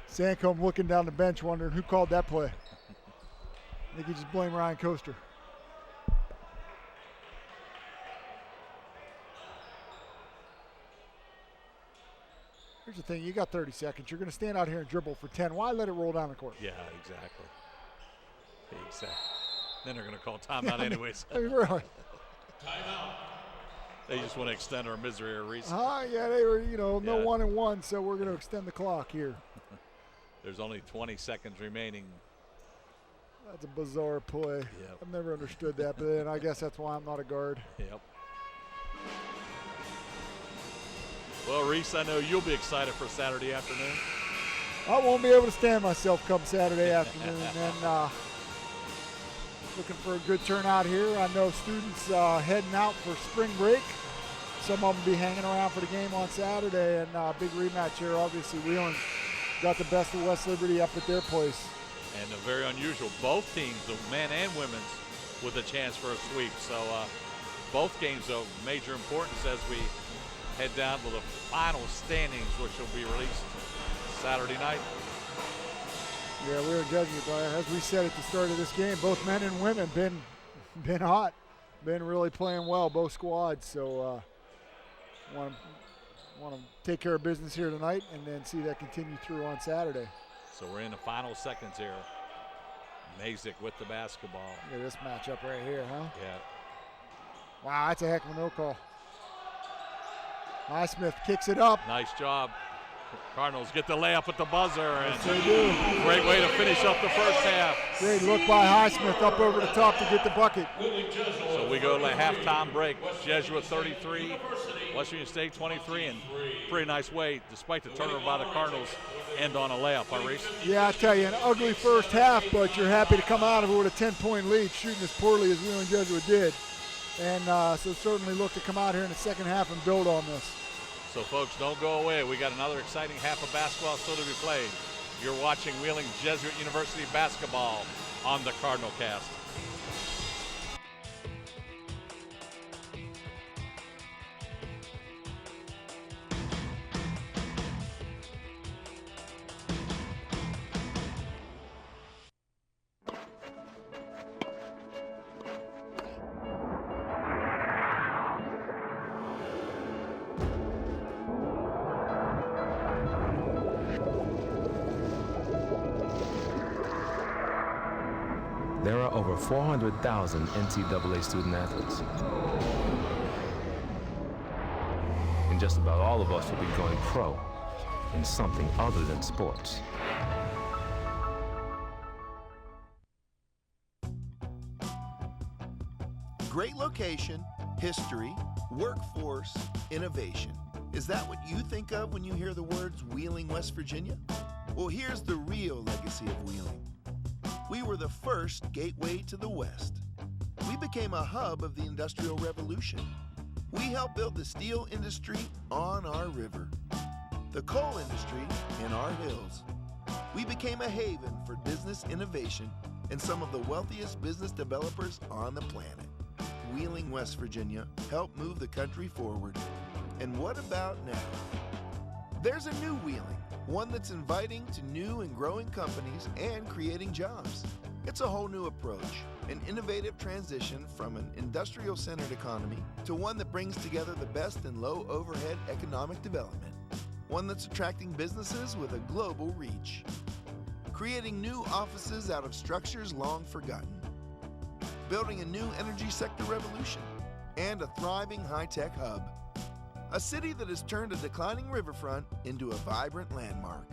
Sancombe looking down the bench wondering who called that play. I think he just blamed Ryan Coaster. Here's the thing, you got 30 seconds. You're going to stand out here and dribble for 10. Why let it roll down the court? Yeah, exactly. Then they're going to call timeout anyways. I mean, really? Timeout. They just want to extend our misery or reason. Yeah, they were, no 1-1, so we're going to extend the clock here. There's only 20 seconds remaining. That's a bizarre play. Yep. I've never understood that, but then I guess that's why I'm not a guard. Yep. Well, Reese, I know you'll be excited for Saturday afternoon. I won't be able to stand myself come Saturday afternoon. And looking for a good turnout here. I know students heading out for spring break. Some of them will be hanging around for the game on Saturday. And big rematch here. Obviously, Wheeling got the best of West Liberty up at their place. And very unusual. Both teams, the men and women's, with a chance for a sweep. So both games of major importance as we head down to the final standings, which will be released Saturday night. Yeah, we were judging it, but as we said at the start of this game, both men and women been hot, been really playing well, both squads. So want to take care of business here tonight and then see that continue through on Saturday. So we're in the final seconds here. Mazik with the basketball. Look at this matchup right here, huh? Yeah. Wow, that's a heck of a no call. Highsmith kicks it up. Nice job. Cardinals get the layup at the buzzer. Yes, they do. Great way to finish up the first half. Great look by Highsmith up over the top to get the bucket. So we go to halftime break. Jesuit 33, West Virginia State 23, and pretty nice way, despite the turnover by the Cardinals, end on a layup, huh, Reese? Yeah, I tell you, an ugly first half, but you're happy to come out of it with a 10-point lead, shooting as poorly as Wheeling Jesuit did. And so certainly look to come out here in the second half and build on this. So folks, don't go away. We got another exciting half of basketball still to be played. You're watching Wheeling Jesuit University basketball on the Cardinal Cast. There are over 400,000 NCAA student athletes. And just about all of us will be going pro in something other than sports. Great location, history, workforce, innovation. Is that what you think of when you hear the words Wheeling, West Virginia? Well, here's the real legacy of Wheeling. We were the first gateway to the West. We became a hub of the Industrial Revolution. We helped build the steel industry on our river, the coal industry in our hills. We became a haven for business innovation and some of the wealthiest business developers on the planet. Wheeling, West Virginia helped move the country forward. And what about now? There's a new Wheeling, one that's inviting to new and growing companies and creating jobs. It's a whole new approach, an innovative transition from an industrial-centered economy to one that brings together the best in low-overhead economic development, one that's attracting businesses with a global reach, creating new offices out of structures long forgotten, building a new energy sector revolution, and a thriving high-tech hub. A city that has turned a declining riverfront into a vibrant landmark.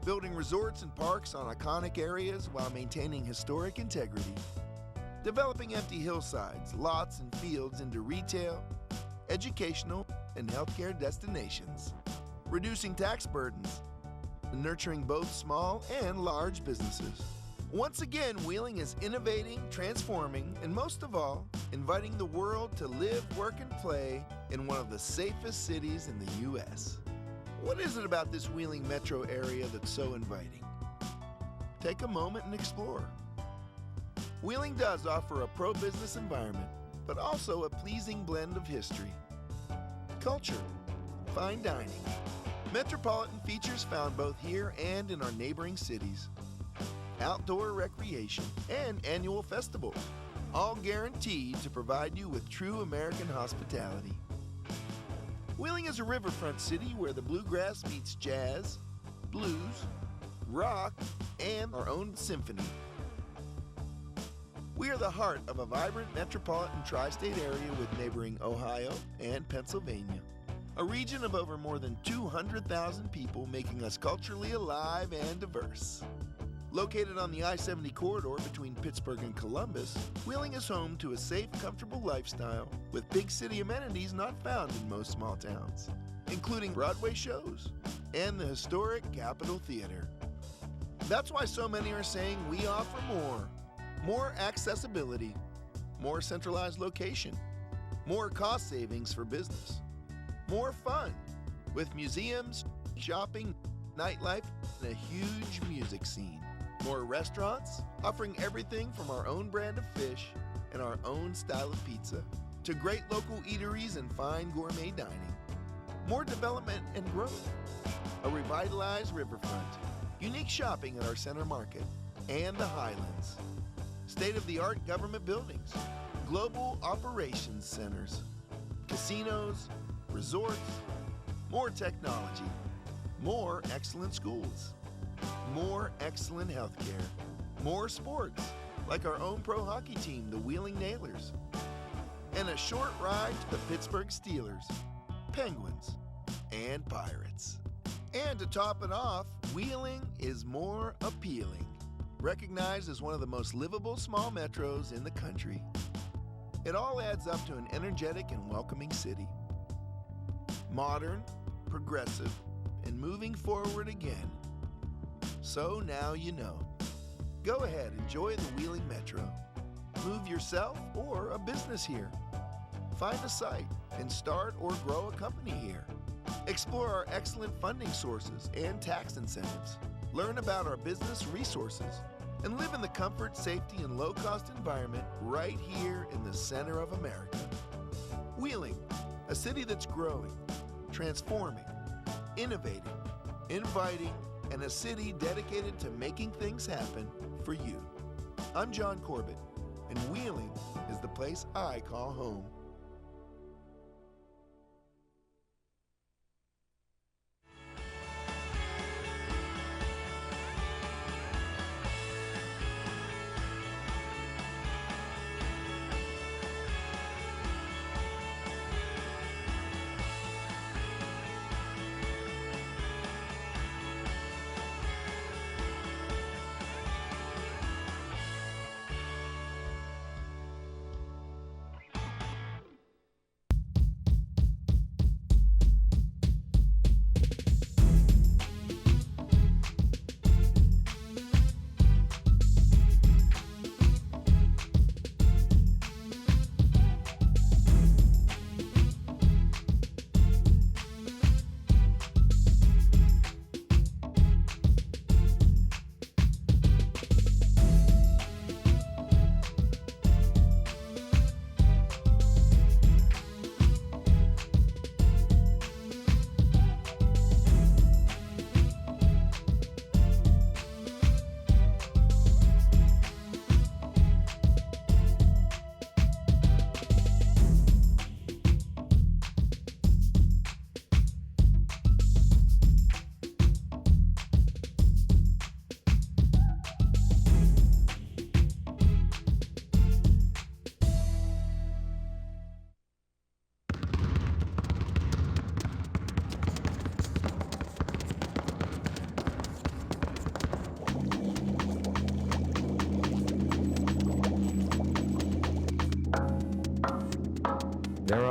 Building resorts and parks on iconic areas while maintaining historic integrity. Developing empty hillsides, lots, and fields into retail, educational, and healthcare destinations. Reducing tax burdens, and nurturing both small and large businesses. Once again, Wheeling is innovating, transforming, and most of all, inviting the world to live, work, and play in one of the safest cities in the U.S. What is it about this Wheeling metro area that's so inviting? Take a moment and explore. Wheeling does offer a pro-business environment, but also a pleasing blend of history, culture, fine dining, metropolitan features found both here and in our neighboring cities, outdoor recreation, and annual festivals, all guaranteed to provide you with true American hospitality. Wheeling is a riverfront city where the bluegrass meets jazz, blues, rock, and our own symphony. We are the heart of a vibrant metropolitan tri-state area with neighboring Ohio and Pennsylvania, a region of over more than 200,000 people, making us culturally alive and diverse. Located on the I-70 corridor between Pittsburgh and Columbus, Wheeling is home to a safe, comfortable lifestyle with big city amenities not found in most small towns, including Broadway shows and the historic Capitol Theater. That's why so many are saying we offer more accessibility, more centralized location, more cost savings for business, more fun with museums, shopping, nightlife, and a huge music scene. More restaurants, offering everything from our own brand of fish and our own style of pizza to great local eateries and fine gourmet dining. More development and growth. A revitalized riverfront, unique shopping at our center market, and the Highlands. State-of-the-art government buildings, global operations centers, casinos, resorts, more technology, more excellent schools, more excellent healthcare, more sports, like our own pro hockey team, the Wheeling Nailers, and a short ride to the Pittsburgh Steelers, Penguins, and Pirates. And to top it off, Wheeling is more appealing, recognized as one of the most livable small metros in the country. It all adds up to an energetic and welcoming city. Modern, progressive, and moving forward again. So now you know. Go ahead, enjoy the Wheeling Metro. Move yourself or a business here. Find a site and start or grow a company here. Explore our excellent funding sources and tax incentives. Learn about our business resources and live in the comfort, safety, and low-cost environment right here in the center of America. Wheeling, a city that's growing, transforming, innovating, inviting, and a city dedicated to making things happen for you. I'm John Corbett, and Wheeling is the place I call home.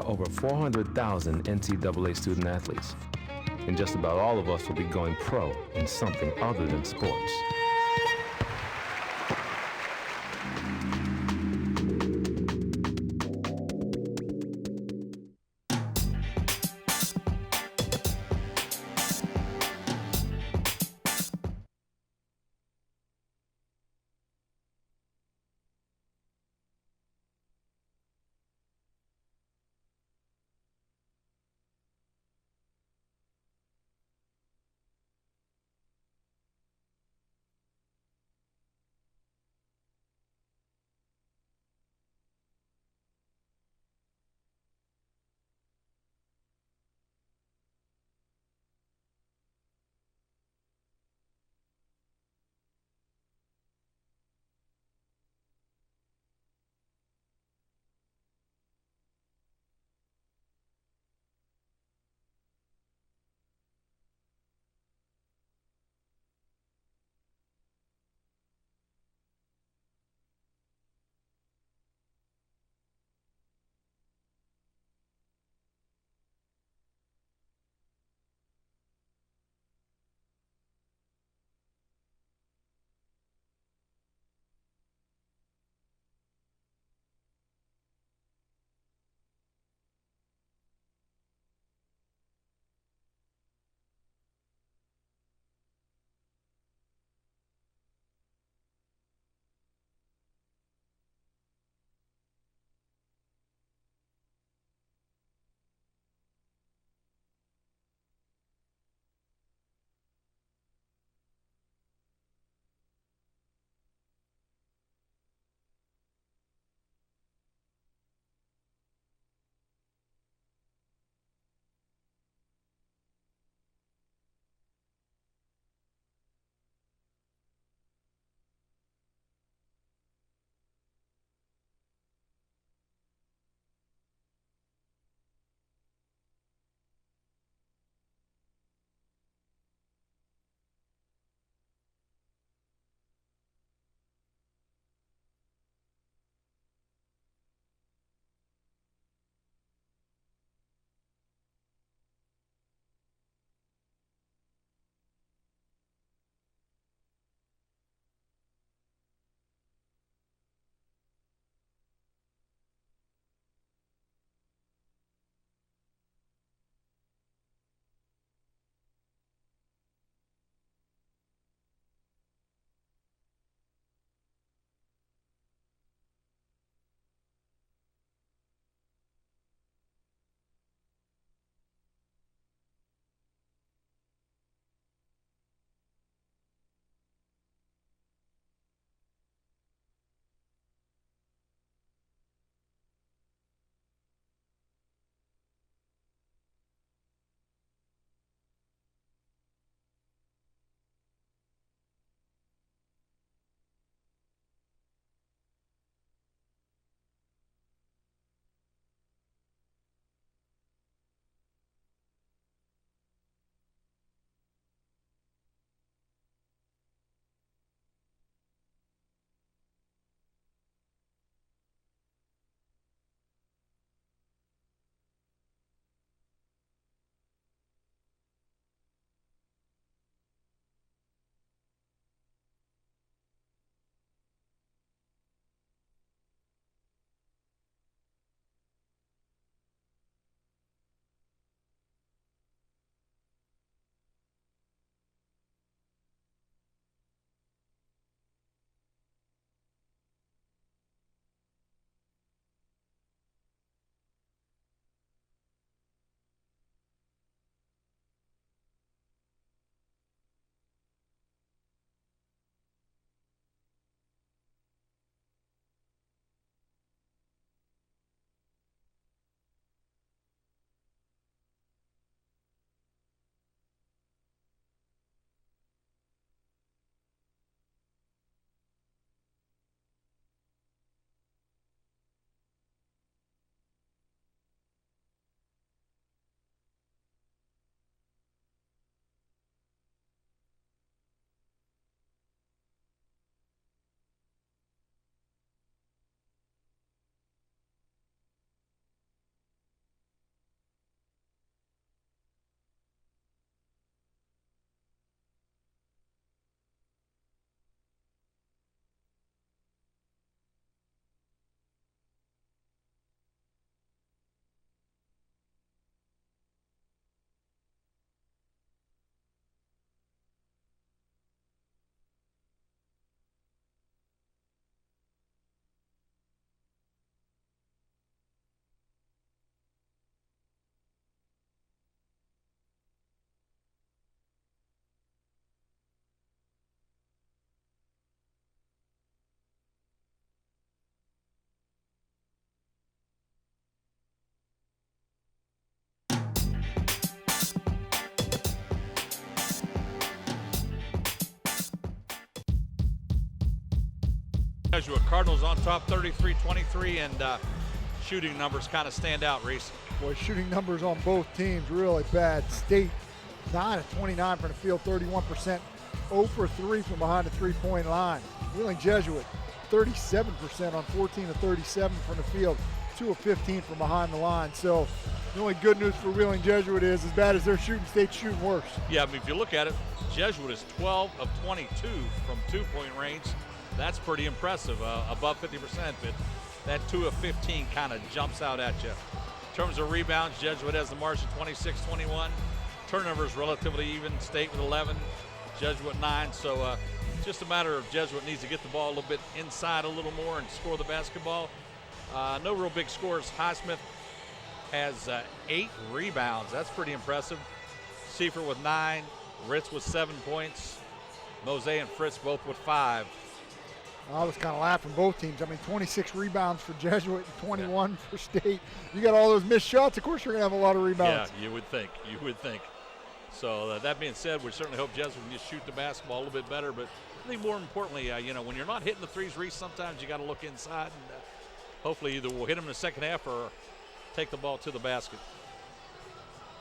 are over 400,000 NCAA student athletes, and just about all of us will be going pro in something other than sports. Jesuit Cardinals on top 33-23, and shooting numbers kind of stand out, Reese. Boy, shooting numbers on both teams really bad. State 9 of 29 from the field, 31%, 0 for 3 from behind the three-point line. Wheeling Jesuit, 37% on 14 of 37 from the field, 2 of 15 from behind the line. So the only good news for Wheeling Jesuit is, as bad as they're shooting, State's shooting worse. Yeah, I mean, if you look at it, Jesuit is 12 of 22 from two-point range. That's pretty impressive, above 50%, but that 2 of 15 kind of jumps out at you. In terms of rebounds, Jesuit has the margin 26-21. Turnovers relatively even, State with 11, Jesuit 9. So just a matter of Jesuit needs to get the ball a little bit inside a little more and score the basketball. No real big scores. Highsmith has 8 rebounds. That's pretty impressive. Seifert with 9, Ritz with 7 points. Mose and Fritz both with 5. I was kind of laughing both teams. I mean, 26 rebounds for Jesuit and 21 for State. You got all those missed shots. Of course, you're going to have a lot of rebounds. Yeah, you would think. You would think. So that being said, we certainly hope Jesuit can just shoot the basketball a little bit better. But I think more importantly, you know, when you're not hitting the threes, Reese, sometimes you got to look inside, and hopefully either we'll hit them in the second half or take the ball to the basket.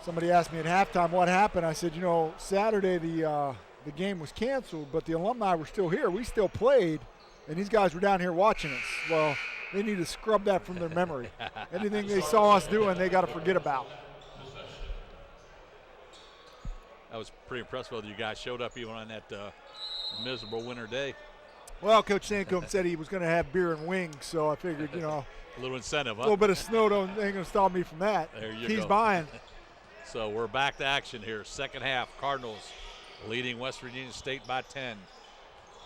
Somebody asked me at halftime what happened. I said, you know, Saturday the game was canceled, but the alumni were still here. We still played. And these guys were down here watching us. Well, they need to scrub that from their memory. Anything they saw us doing, they got to forget about. That was pretty impressive that you guys showed up even on that miserable winter day. Well, Coach Sancombe said he was going to have beer and wings, so I figured, you know. A little incentive, huh? A little bit of snow ain't going to stop me from that. There you He's go. buying. So we're back to action here. Second half, Cardinals leading West Virginia State by 10.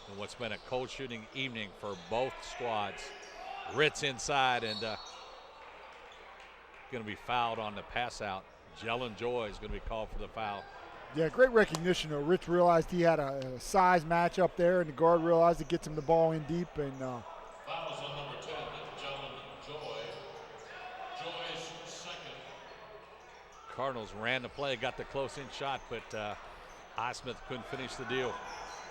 And what's been a cold shooting evening for both squads. Ritz inside and going to be fouled on the pass out. Jellen Joy is going to be called for the foul. Yeah, great recognition though. Ritz realized he had a size match up there, and the guard realized it gets him the ball in deep. And fouls on number 10, Jellen Joy. Joy's second. Cardinals ran the play, got the close-in shot, but Highsmith couldn't finish the deal.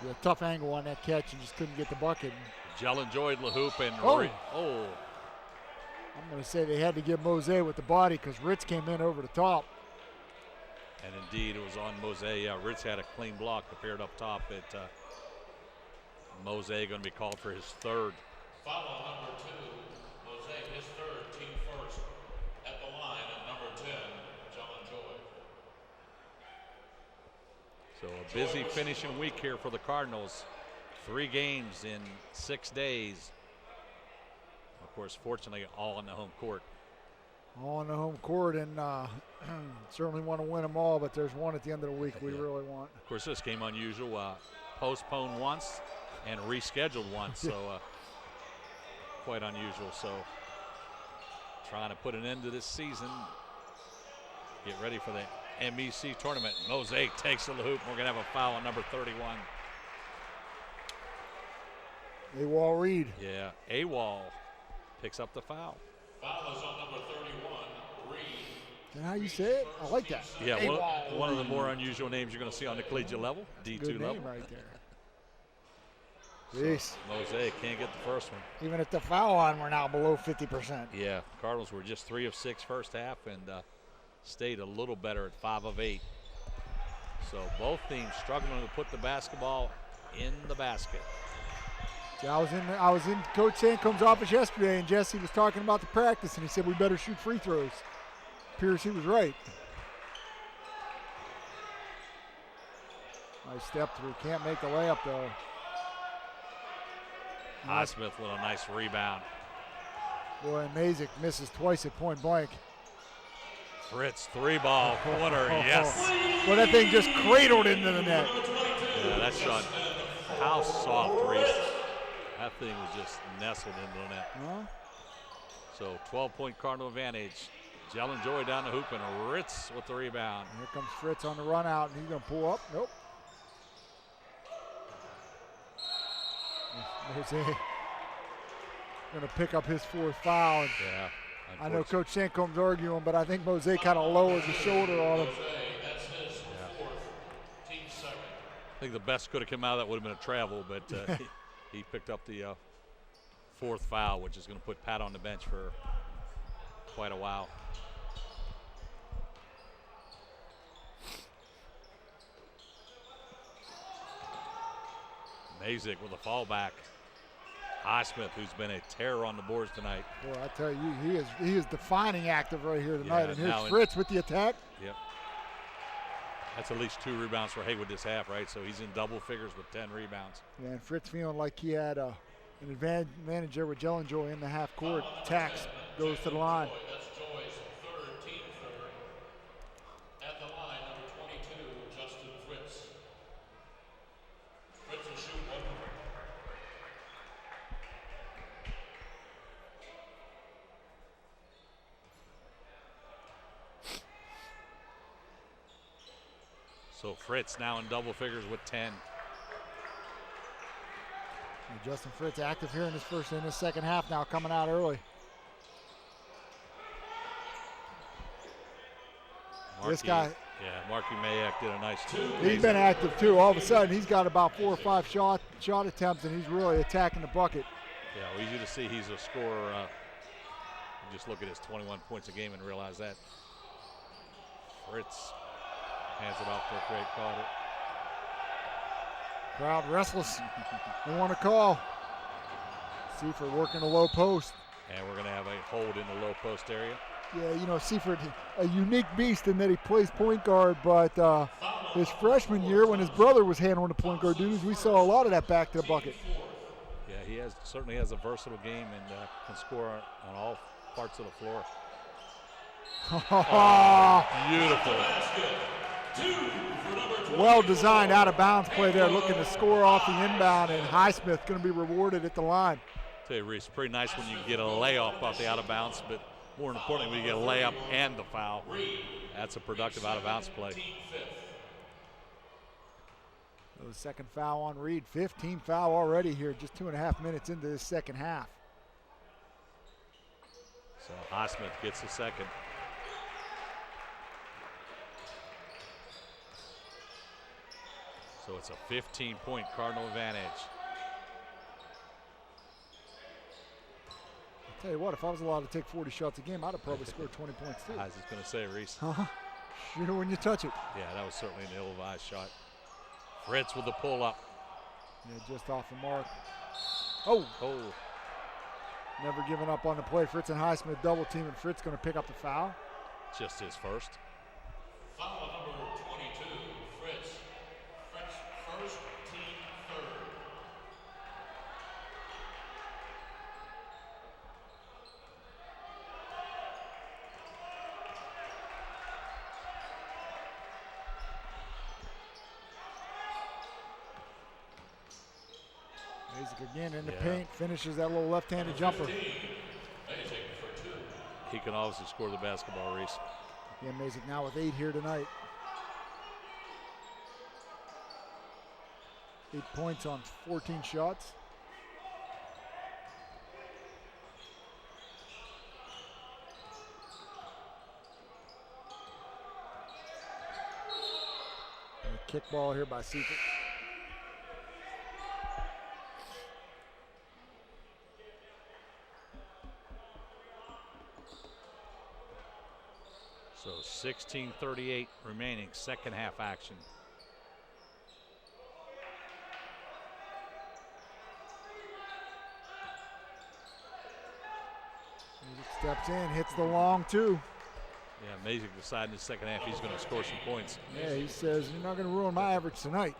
Yeah, tough angle on that catch and just couldn't get the bucket. Jellen Joy the hoop and I'm going to say they had to give Mose with the body because Ritz came in over the top. And indeed, it was on Mose. Ritz had a clean block appeared up top. Mose going to be called for his third. Foul on number 2, Mose, his third, team first. At the line at number 10, Jellen Joy. So a busy finishing week here for the Cardinals. 3 games in 6 days. Of course, fortunately, all on the home court. All on the home court, and certainly want to win them all, but there's one at the end of the week we really want. Of course, this game unusual. Postponed once and rescheduled once, so quite unusual. So trying to put an end to this season. Get ready for the MEC tournament. Mose takes to the hoop. We're going to have a foul on number 31. AWOL Reed. Yeah, AWOL picks up the foul. Foul is on number 31, Reed. Is that how you say it? I like that. Yeah, one of the more unusual names you're going to see on the collegiate level, D2 good level. name right there. So Mose can't get the first one. Even at the foul line, we're now below 50%. Yeah, Cardinals were just 3 of 6 first half, and stayed a little better at 5 of 8. So both teams struggling to put the basketball in the basket. Yeah, I was in Coach Sancombe's office yesterday, and Jesse was talking about the practice, and he said we better shoot free throws. Appears he was right. Nice step through. Can't make the layup though. Highsmith with a nice rebound. Boy, Mazik misses twice at point blank. Fritz 3-ball corner, yes. Well, that thing just cradled into the net. Yeah, that shot. How soft, Reese. That thing was just nestled into the net. Huh? So 12-point Cardinal advantage. Jellen Joy down the hoop and Ritz with the rebound. Here comes Fritz on the run out, and he's going to pull up. Nope. Mose going to pick up his 4th foul. Yeah. I know Coach Sancombe's arguing, but I think Mose kind of lowers his shoulder on him. That's his 4th, team second. I think the best could have come out of that would have been a travel, but he picked up the 4th foul, which is going to put Pat on the bench for quite a while. Mazik with a fallback. Highsmith, who's been a terror on the boards tonight. Boy, I tell you, he is defining active right here tonight. Yeah, and here's Fritz with the attack. Yep. That's at least 2 rebounds for Haywood this half, right? So he's in double figures with 10 rebounds. Yeah, and Fritz feeling like he had an advantage there with Jellenjoy in the half court. Tax goes to the line. That's Joy's third, team third. At the line, number 22, Justin Fritz. Fritz will shoot one. So Fritz now in double figures with 10. And Justin Fritz active here in his second half now, coming out early. This guy. Yeah, Marky Mayak did a nice two. He's been active too. All of a sudden, he's got about 4 or 5 shot attempts, and he's really attacking the bucket. Yeah, well, easy to see he's a scorer. You just look at his 21 points a game and realize that. Fritz hands it off to Craig Carter. Crowd restless. They want to call. Seifert working the low post. And we're going to have a hold in the low post area. Yeah, you know, Seifert, a unique beast in that he plays point guard, but his freshman year when his brother was handling the point guard duties, we saw a lot of that back to the bucket. Yeah, he certainly has a versatile game and can score on all parts of the floor. Beautiful. Well designed out of bounds play there, looking to score off the inbound, and Highsmith going to be rewarded at the line. Tell you, Reese, pretty nice when you can get a layup off the out of bounds, but more importantly, when you get a layup and the foul. That's a productive out of bounds play. So the second foul on Reed, 15 foul already here, just 2.5 minutes into this second half. So Highsmith gets the second. So it's a 15-point Cardinal advantage. I'll tell you what, if I was allowed to take 40 shots a game, I'd have probably scored 20 points too. I was just going to say, Reese. Shoot it when you touch it. Yeah, that was certainly an ill-advised shot. Fritz with the pull-up. Yeah, just off the mark. Oh. Never giving up on the play. Fritz and Highsmith double team, and Fritz going to pick up the foul. Just his first. Foul number 22, Fritz. Fritz first, team third. Mazik again in the paint, finishes that little left-handed jumper. He can obviously score the basketball, Reese. Yeah, Mazik now with 8 here tonight. 8 points on 14 shots. Kick ball here by Seifert. So 16:38 remaining, second half action. Mazik steps in, hits the long two. Yeah, Mazik decided in the second half he's going to score some points. Yeah, he says, you're not going to ruin my average tonight.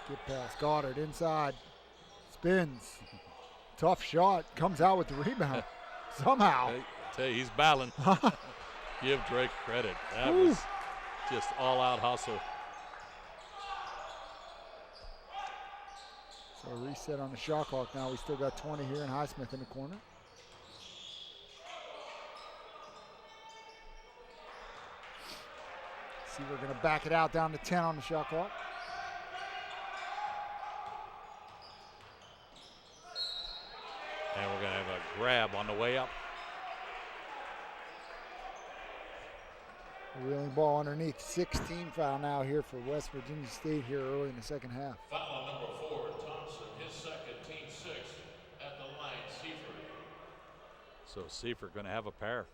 Skip pass, Goddard inside, spins, tough shot, comes out with the rebound somehow. I tell you, he's battling. Give Drake credit. That was just all-out hustle. So reset on the shot clock now. We still got 20 here, and Highsmith in the corner. See, we're going to back it out down to 10 on the shot clock. And we're going to have a grab on the way up. Wheeling ball underneath. 16 foul now here for West Virginia State here early in the second half. Foul on number 4, Thompson, his second, team 6 at the line, Seifert. So Seifert going to have a pair.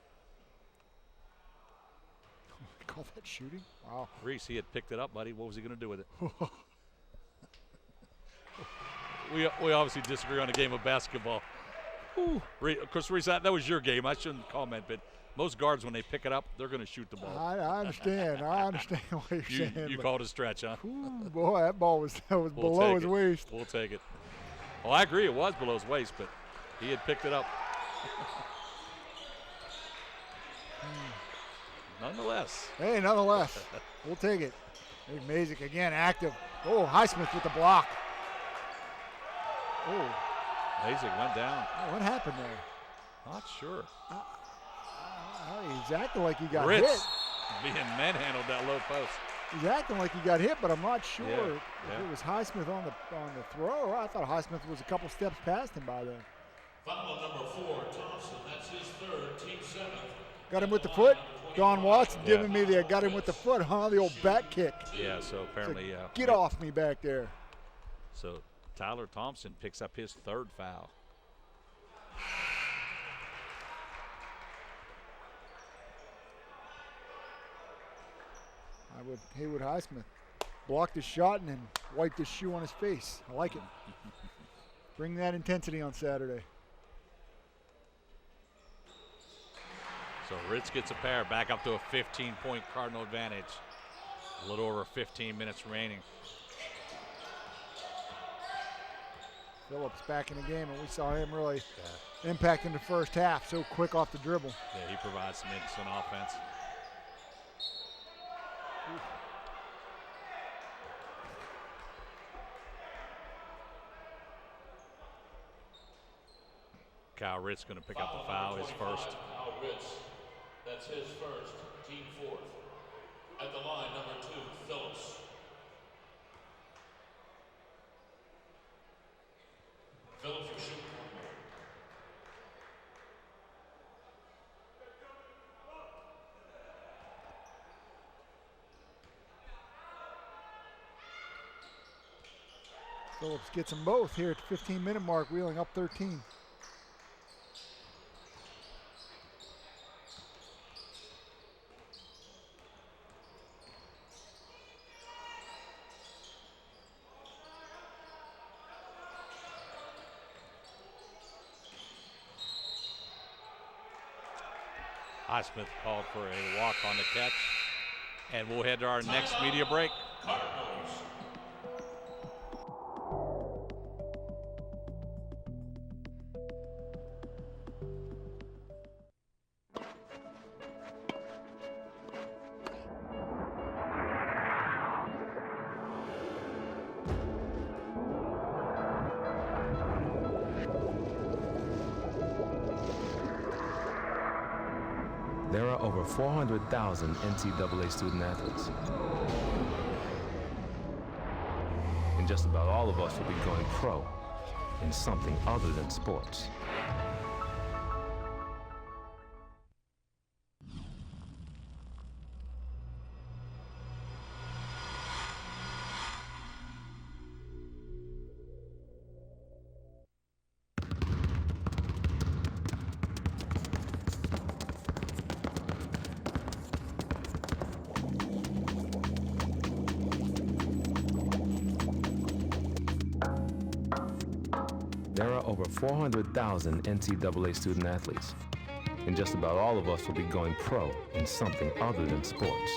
Call that shooting? Wow. Reese, he had picked it up, buddy. What was he going to do with it? we obviously disagree on a game of basketball. Of course, Reese, that was your game. I shouldn't comment, but most guards, when they pick it up, they're going to shoot the ball. I understand. I understand what you're saying. You called a stretch, huh? Boy, that ball was below his waist. We'll take it. Well, I agree. It was below his waist, but he had picked it up. Nonetheless. Hey, nonetheless. We'll take it. There's Mazik again, active. Oh, Highsmith with the block. Oh. Mazik went down. What happened there? Not sure. He's acting like he got Ritz hit. being manhandled that low post. He's acting like he got hit, but I'm not sure if Yeah. it was Highsmith on the throw. I thought Highsmith was a couple steps past him by then. Foul on number 4, Thompson, that's his third, team 7th. Got him with the foot. Don Watson giving me the got him with the foot, huh? The old back kick. Yeah, so apparently. Get off me back there. So Tyler Thompson picks up his third foul. Haywood Highsmith blocked his shot and then wiped his shoe on his face. I like it. Bring that intensity on Saturday. So Ritz gets a pair, back up to a 15-point Cardinal advantage. A little over 15 minutes remaining. Phillips back in the game, and we saw him really impact in the first half. So quick off the dribble. Yeah, he provides some instant offense. Kyle Ritz going to pick up the foul, his first. Kyle Ritz, that's his first, team 4th. At the line, number 2, Phillips. Phillips will shoot one more. Phillips gets them both here at the 15-minute mark, Wheeling up 13. Highsmith called for a walk on the catch. And we'll head to our next media break. There are over 400,000 NCAA student athletes. And just about all of us will be going pro in something other than sports. There are over 400,000 NCAA student athletes, and just about all of us will be going pro in something other than sports.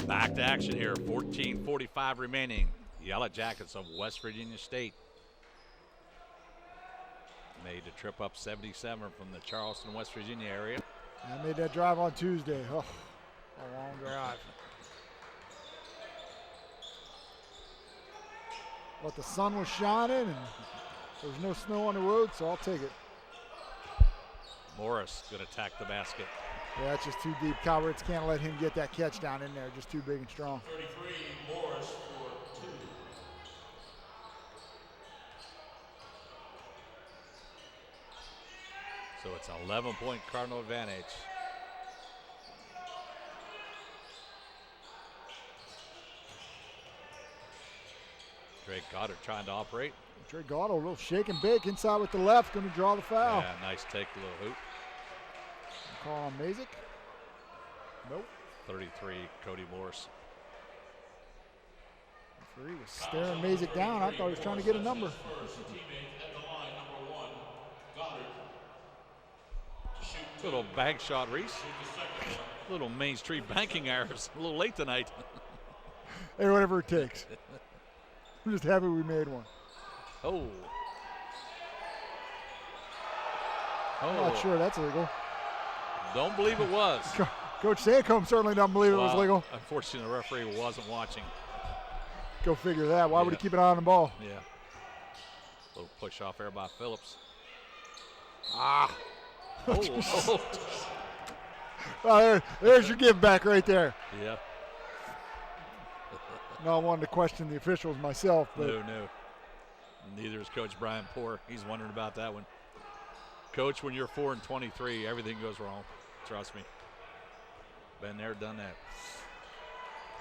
Back to action here, 14:45 remaining. Yellow Jackets of West Virginia State made the trip up 77 from the Charleston, West Virginia area. I made that drive on Tuesday. Oh, a long drive. But the sun was shining and there was no snow on the road, so I'll take it. Morris going to attack the basket. Yeah, that's just too deep. Kyle Ritz can't let him get that catch down in there. Just too big and strong. 33, Morris for 2. So it's an 11-point Cardinal advantage. Drake Goddard trying to operate. Drake Goddard, a little shake and bake inside with the left, going to draw the foul. Yeah, nice take, little hoop. Call on Mazik. Nope. 33, Cody Morris. He was staring Mazik down. I thought he was trying to get a number. Little bank shot, Reese. Little Main Street banking hours. A little late tonight. Hey, whatever it takes. I'm just happy we made one. Oh. I'm not sure that's legal. Don't believe it was. Coach Sancombe certainly doesn't believe it was legal. Unfortunately, the referee wasn't watching. Go figure that. Why would he keep an eye on the ball? Yeah. Little push off there by Phillips. Ah. Oh. Well, there's your give back right there. Yeah. No, I wanted to question the officials myself. But No. Neither is Coach Brian Poor. He's wondering about that one. Coach, when you're 4-23, everything goes wrong. Trust me. Been there, done that.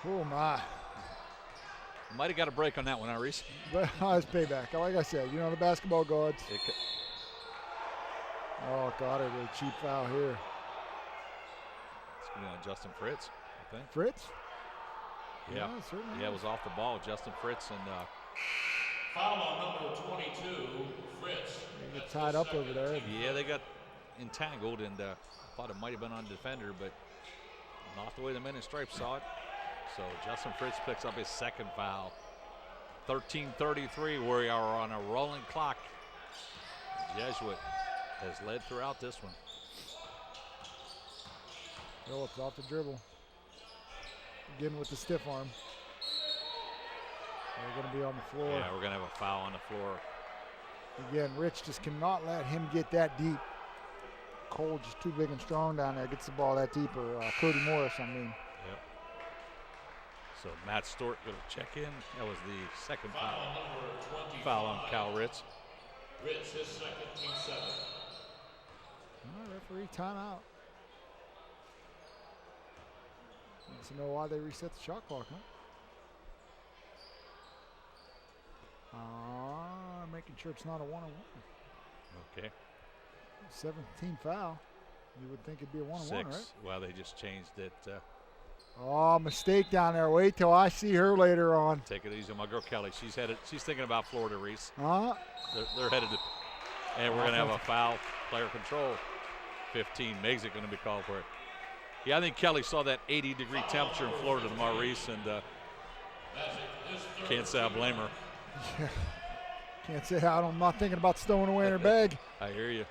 Oh, my. Might have got a break on that one, huh, Reese? But it's payback. Like I said, the basketball gods. Oh, God, a really cheap foul here. It's going to be on Justin Fritz, I think. Fritz? Yeah, certainly. Yeah, it was off the ball. Justin Fritz and foul on number 22, Fritz. They get tied up over there. Yeah, they got entangled, and thought it might have been on the defender, but not the way the men in stripes saw it. So Justin Fritz picks up his second foul. 13:33, we are on a rolling clock. Jesuit has led throughout this one. Phillips off the dribble. Again with the stiff arm. They're going to be on the floor. Yeah, we're going to have a foul on the floor. Again, Rich just cannot let him get that deep. Cole just too big and strong down there. Gets the ball that deep, or Cody Morris, I mean. Yep. So Matt Stewart going to check in. That was the second foul. Foul on Cal Ritz. Ritz, his second, team 7. Referee timeout. Need to know why they reset the shot clock, huh? Making sure it's not a 1-on-1. Okay. 17 foul. You would think it'd be a 1-on-1, right? Well, they just changed it. Mistake down there. Wait till I see her later on. Take it easy on my girl Kelly. She's thinking about Florida, Reese. They're headed to, and we're going to have a foul, player control. 15. Meg's going to be called for it. Yeah, I think Kelly saw that 80-degree temperature in Florida tomorrow, Reese, and can't say I blame her. Yeah. Can't say I'm not thinking about stowing away in her bag. I hear you.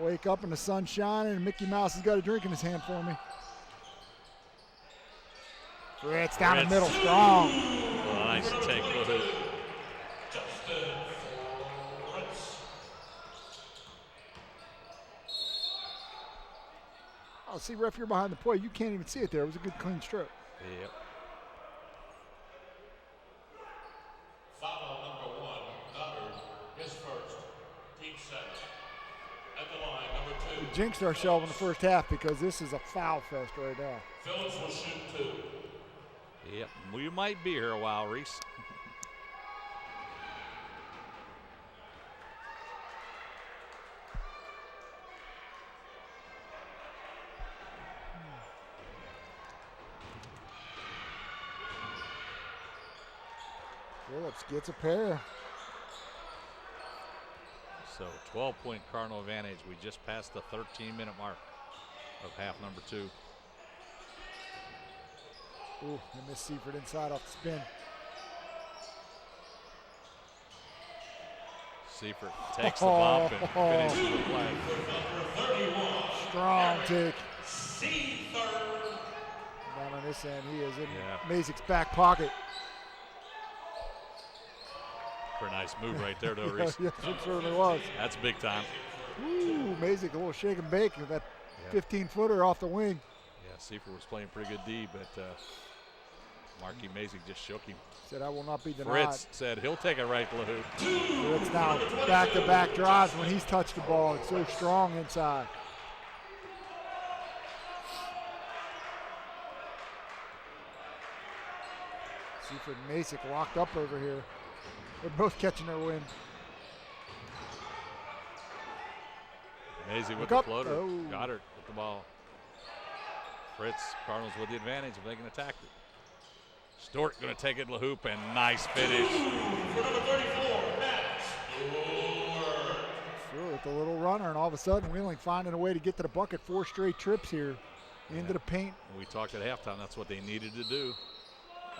Wake up and the sun's shining and Mickey Mouse has got a drink in his hand for me. Fritz down the middle, strong. Well, nice take. Oh, see, ref, you're behind the play. You can't even see it there. It was a good, clean stroke. Yep. Foul number 1, Goddard, his first, team 7. At the line, number 2. We jinxed ourselves in the first half because this is a foul fest right now. Phillips will shoot 2. Yep, we might be here a while, Reese. Phillips gets a pair. So 12-point Cardinal advantage. We just passed the 13-minute mark of half number 2. Ooh, they missed Seifert inside off the spin. Seifert takes the bump and finishes the play. Strong take. Seifert. Down on this end, he is in Mazik's back pocket. Pretty nice move right there, though, Reese. Yes, it certainly was. That's big time. Ooh, Mazik, a little shake and bake with that 15-footer off the wing. Yeah, Seifert was playing pretty good D, but Marky Mazik just shook him. Said, I will not be denied. Fritz said he'll take it right to the hoop. Fritz now back-to-back drives when he's touched the ball. It's so strong inside. Seaford and Masick locked up over here. They're both catching their wind. Mazik with the floater. Goddard with the ball. Fritz, Cardinals with the advantage if they can attack it. Stewart going to take it to the hoop, and nice finish. Sure, with the little runner, and all of a sudden Wheeling finding a way to get to the bucket. 4 straight trips here into the paint. We talked at halftime, that's what they needed to do.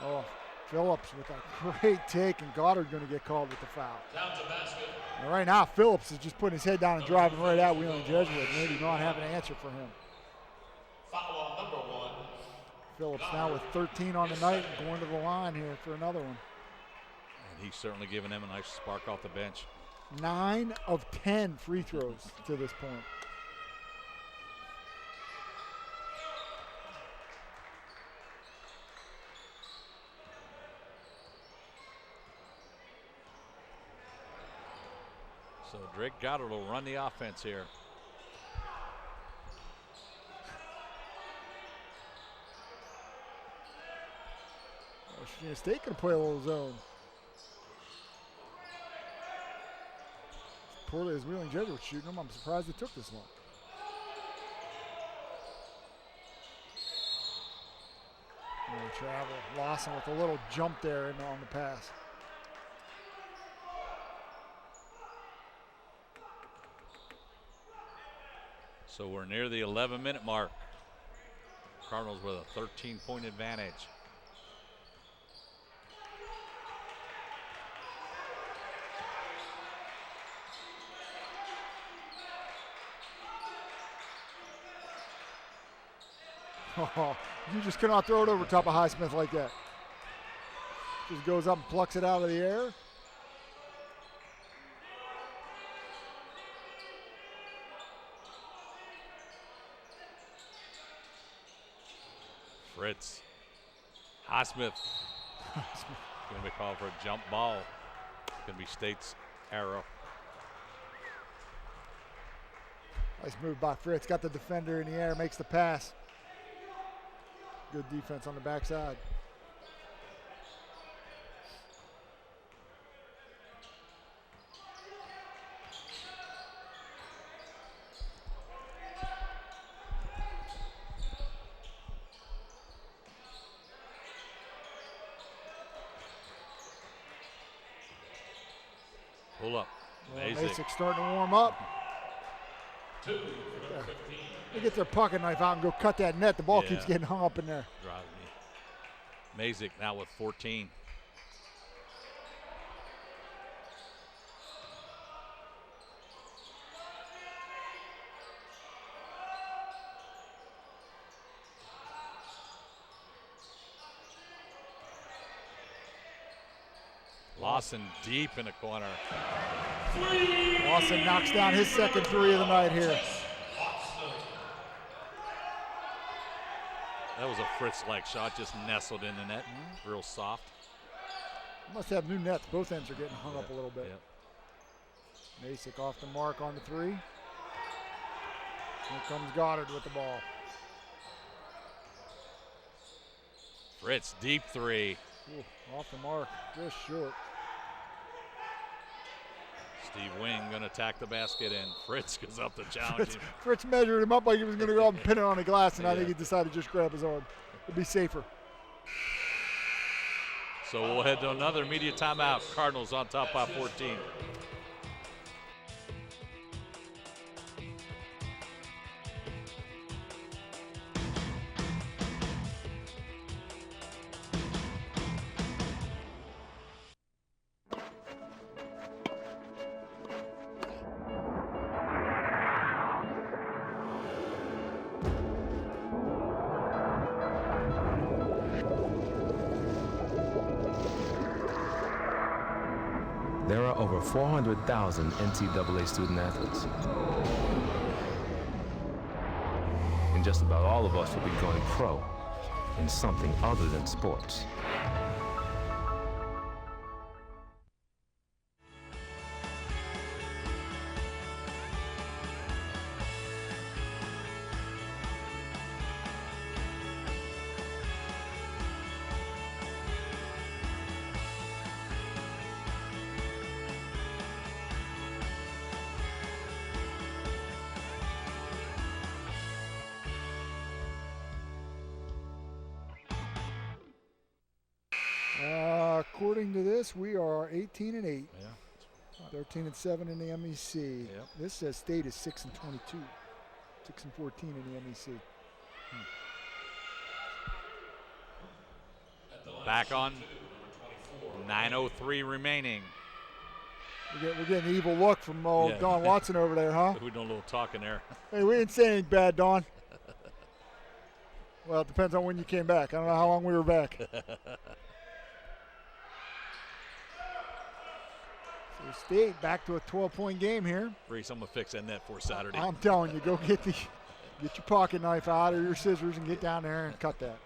Oh, Phillips with a great take, and Goddard going to get called with the foul. Down to basket. And right now, Phillips is just putting his head down and driving right at Wheeling Jesuit. Maybe not have an answer for him. Foul on number 1. Phillips now with 13 on the night and going to the line here for another one. And he's certainly given them a nice spark off the bench. 9 of 10 free throws to this point. So Drake Goddard will run the offense here. Virginia State going to play a little zone. As poorly as Wheeling Jesuit shooting them, I'm surprised it took this long. And travel. Lawson with a little jump there on the pass. So we're near the 11-minute mark. Cardinals with a 13-point advantage. Oh, you just cannot throw it over top of Highsmith like that. Just goes up and plucks it out of the air. Fritz. Highsmith. Going to be called for a jump ball. Going to be State's arrow. Nice move by Fritz. Got the defender in the air, makes the pass. Good defense on the backside. Pull up. Masick starting to warm up. They get their pocket knife out and go cut that net. The ball keeps getting hung up in there. Drives me. Masick now with 14. Lawson deep in the corner. Lawson knocks down his second 3 of the night here. That was a Fritz-like shot, just nestled in the net, real soft. Must have new nets. Both ends are getting hung up a little bit. Masick off the mark on the 3. Here comes Goddard with the ball. Fritz, deep 3. Ooh, off the mark, just short. Steve Wing going to attack the basket, and Fritz goes up to challenge him. Fritz measured him up like he was going to go up and pin it on the glass, and I think he decided to just grab his arm. It'd be safer. So we'll head to another media timeout. Cardinals on top by 14. There are over 400,000 NCAA student athletes. And just about all of us will be going pro in something other than sports. according to this, we are 18-8. Yeah. 13-7 in the MEC. Yep. This says state is 6-22. 6-14 in the MEC. Back on. 9:03 remaining. We're getting an evil look from Don Watson over there, huh? We're doing a little talking there. Hey, we didn't say anything bad, Don. Well, it depends on when you came back. I don't know how long we were back. So State back to a 12-point game here. Reese, I'm going to fix that net for Saturday. I'm telling you, go get your pocket knife out or your scissors and get down there and cut that.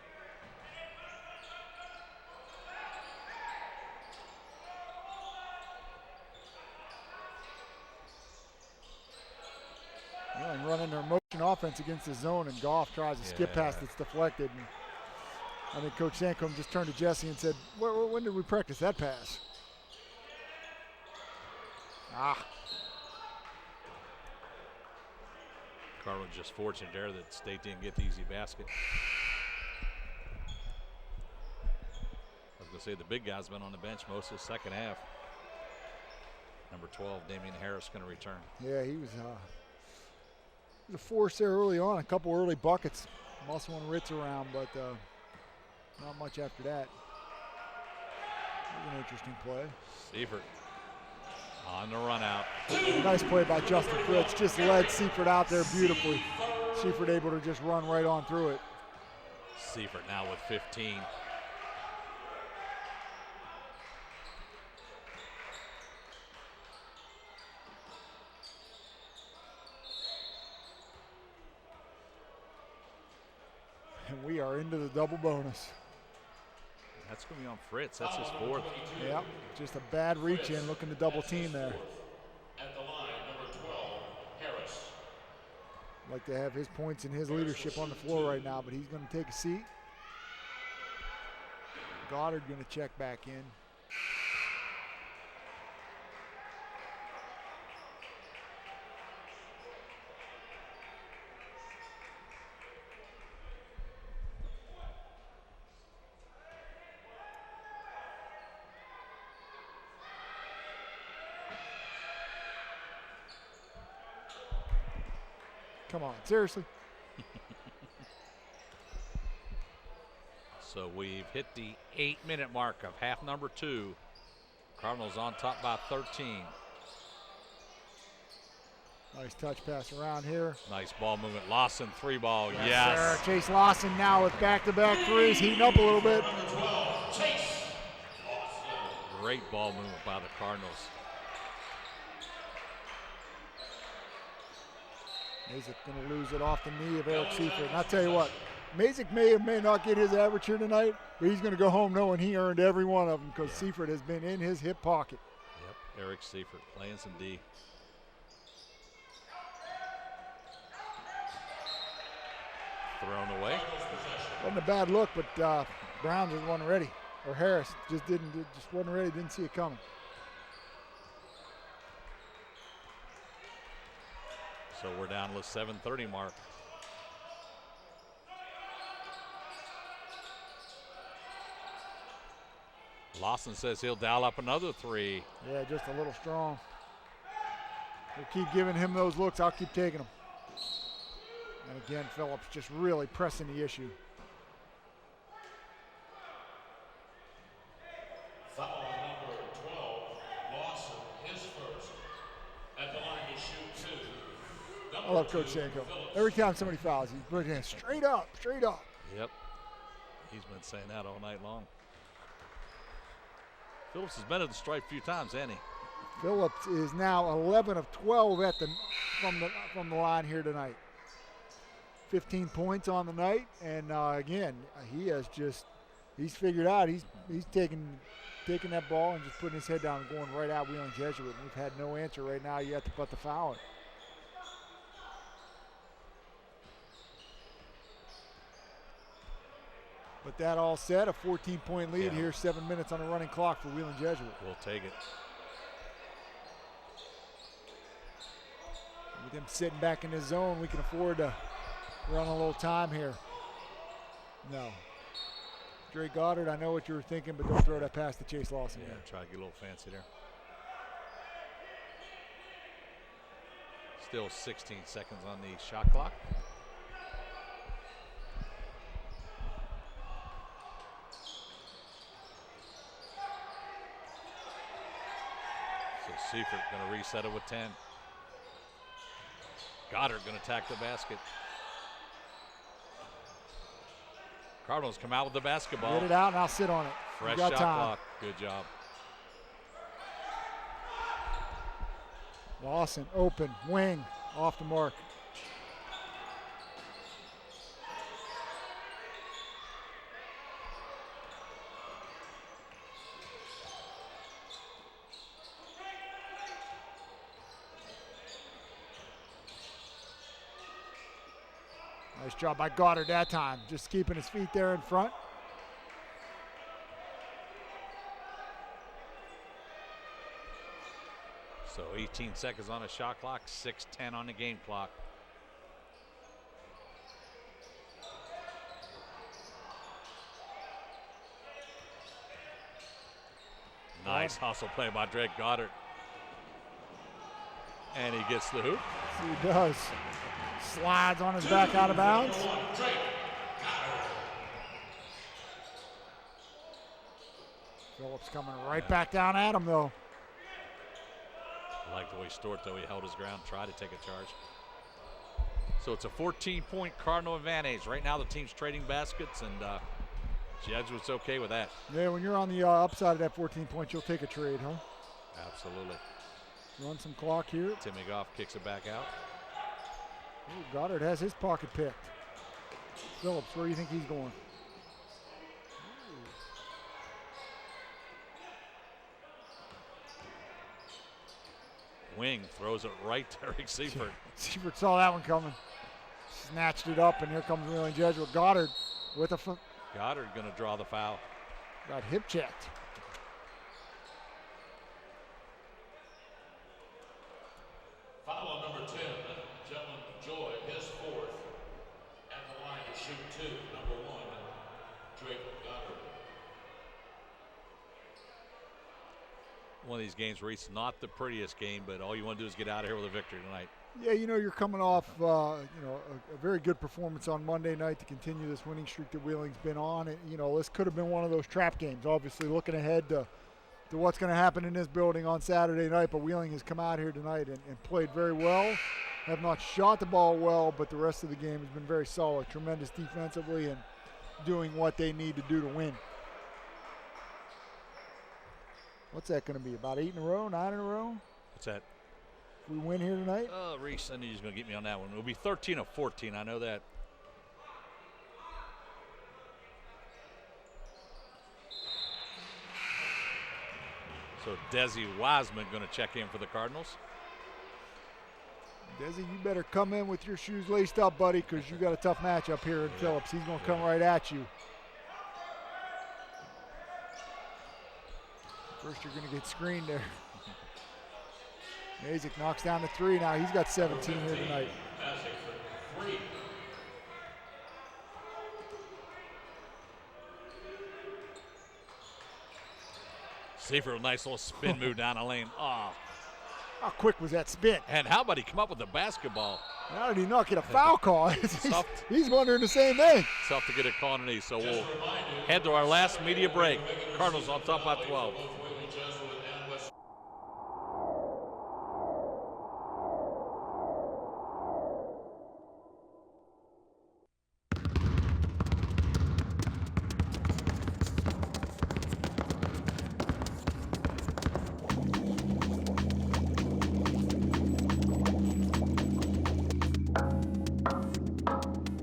And running their motion offense against the zone, and Goff tries to skip past it's deflected. And I think Coach Sancombe just turned to Jesse and said, when did we practice that pass? Cardinals just fortunate there that State didn't get the easy basket. I was going to say the big guy's been on the bench most of the second half. Number 12, Damian Harris, going to return. Yeah, he was a force there early on, a couple early buckets. Also on Ritz around, but not much after that. That was an interesting play. Seifert on the run out. Nice play by Justin Fritz. Just led Seifert out there beautifully. Seifert able to just run right on through it. Seifert now with 15. And we are into the double bonus. That's going to be on Fritz. That's his fourth. Yep, just a bad reach in, looking to double team there. At the line, number 12, Harris. Like to have his points and his leadership on the floor right now, but he's going to take a seat. Goddard going to check back in. Come on, seriously? So we've hit the 8-minute mark of half number 2. Cardinals on top by 13. Nice touch pass around here. Nice ball movement. Lawson, 3-ball, Yes, yes. sir. Chase Lawson now with back-to-back threes, heating up a little bit. Great ball movement by the Cardinals. Mazik going to lose it off the knee of Eric Seifert. And I'll tell you what, Mazik may or may not get his average here tonight, but he's going to go home knowing he earned every one of them because Seifert has been in his hip pocket. Yep, Eric Seifert playing some D. Thrown away. Wasn't a bad look, but Brown just wasn't ready. Or Harris just wasn't ready, didn't see it coming. So we're down to the 7:30 mark. Lawson says he'll dial up another 3. Yeah, just a little strong. We'll keep giving him those looks. I'll keep taking them. And again, Phillips just really pressing the issue. Foul number 12, Lawson, his first. At the line to shoot 2. I love Coach Sanko. Every time somebody fouls, he's putting it straight up, straight up. Yep. He's been saying that all night long. Phillips has been at the stripe a few times, hasn't he? Phillips is now 11 of 12 from the line here tonight. 15 points on the night, and again, he's figured out he's taking that ball and just putting his head down and going right at Wheeling Jesuit. And we've had no answer right now yet but the foul. But that all said, a 14-point lead here, 7 minutes on the running clock for Wheeling Jesuit. We'll take it. With him sitting back in his zone, we can afford to run a little time here. No. Dre Goddard, I know what you were thinking, but don't throw that pass to Chase Lawson. Yeah, try to get a little fancy there. Still 16 seconds on the shot clock. So Seifert going to reset it with 10. Goddard going to attack the basket. Cardinals come out with the basketball. Get it out and I'll sit on it. Fresh got shot time. clock. Good job. Lawson, open, wing, off the mark. Nice job by Goddard that time, just keeping his feet there in front. So 18 seconds on the shot clock, 6:10 on the game clock. Nice hustle play by Drake Goddard. And he gets the hoop. He does. Slides on his back out of bounds. Phillips coming right back down at him, though. I like the way Stewart, though, he held his ground, tried to take a charge. So it's a 14-point Cardinal advantage. Right now the team's trading baskets, and Jesuit's okay with that. Yeah, when you're on the upside of that 14 points, you'll take a trade, huh? Absolutely. Run some clock here. Timmy Goff kicks it back out. Ooh, Goddard has his pocket picked. Phillips, where do you think he's going? Wing throws it right to Eric Seifert. Seifert saw that one coming. Snatched it up, and here comes Wheeling Jesuit. Goddard with a Goddard going to draw the foul. Got hip checked. Foul on number 10, Jalen Joy, his fourth. At the line to shoot 2, number 1, Drake Goddard. One of these games where it's not the prettiest game, but all you want to do is get out of here with a victory tonight. Yeah, you know, you're coming off, a very good performance on Monday night to continue this winning streak that Wheeling's been on. And, you know, this could have been one of those trap games. Obviously, looking ahead to what's going to happen in this building on Saturday night. But Wheeling has come out here tonight and played very well. Have not shot the ball well, but the rest of the game has been very solid. Tremendous defensively and doing what they need to do to win. What's that going to be? About 8 in a row, 9 in a row? What's that? If we win here tonight? Reese, I knew he was going to get me on that one. It'll be 13 of 14. I know that. So Desi Wiseman going to check in for the Cardinals. Desi, you better come in with your shoes laced up, buddy, because you got a tough matchup here in Phillips. He's going to come right at you. First, you're going to get screened there. Mazik knocks down the 3 now. He's got 17 here tonight. Seifert, a nice little spin move down the lane. Oh. How quick was that spin? And how about he come up with the basketball? How did he not get a foul call? He's wondering the same thing. Tough to get a call underneath, so we'll head to our last media break. Cardinals on top by 12.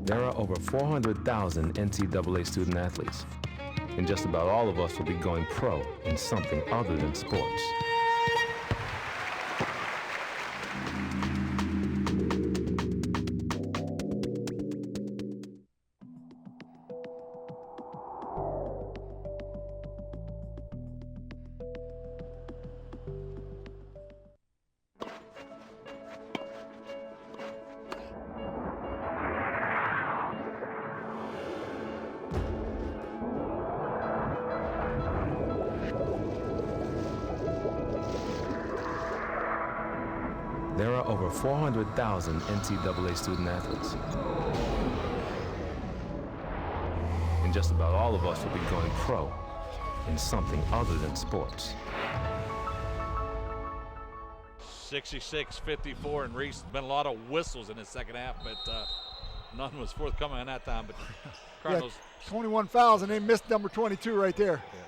There are over 400,000 NCAA student athletes, and just about all of us will be going pro in something other than sports. There are over 400,000 NCAA student athletes. And just about all of us will be going pro in something other than sports. 66-54, and Reese, been a lot of whistles in the second half, but none was forthcoming in that time. But Cardinals. Yeah, 21 fouls, and they missed number 22 right there. Yeah.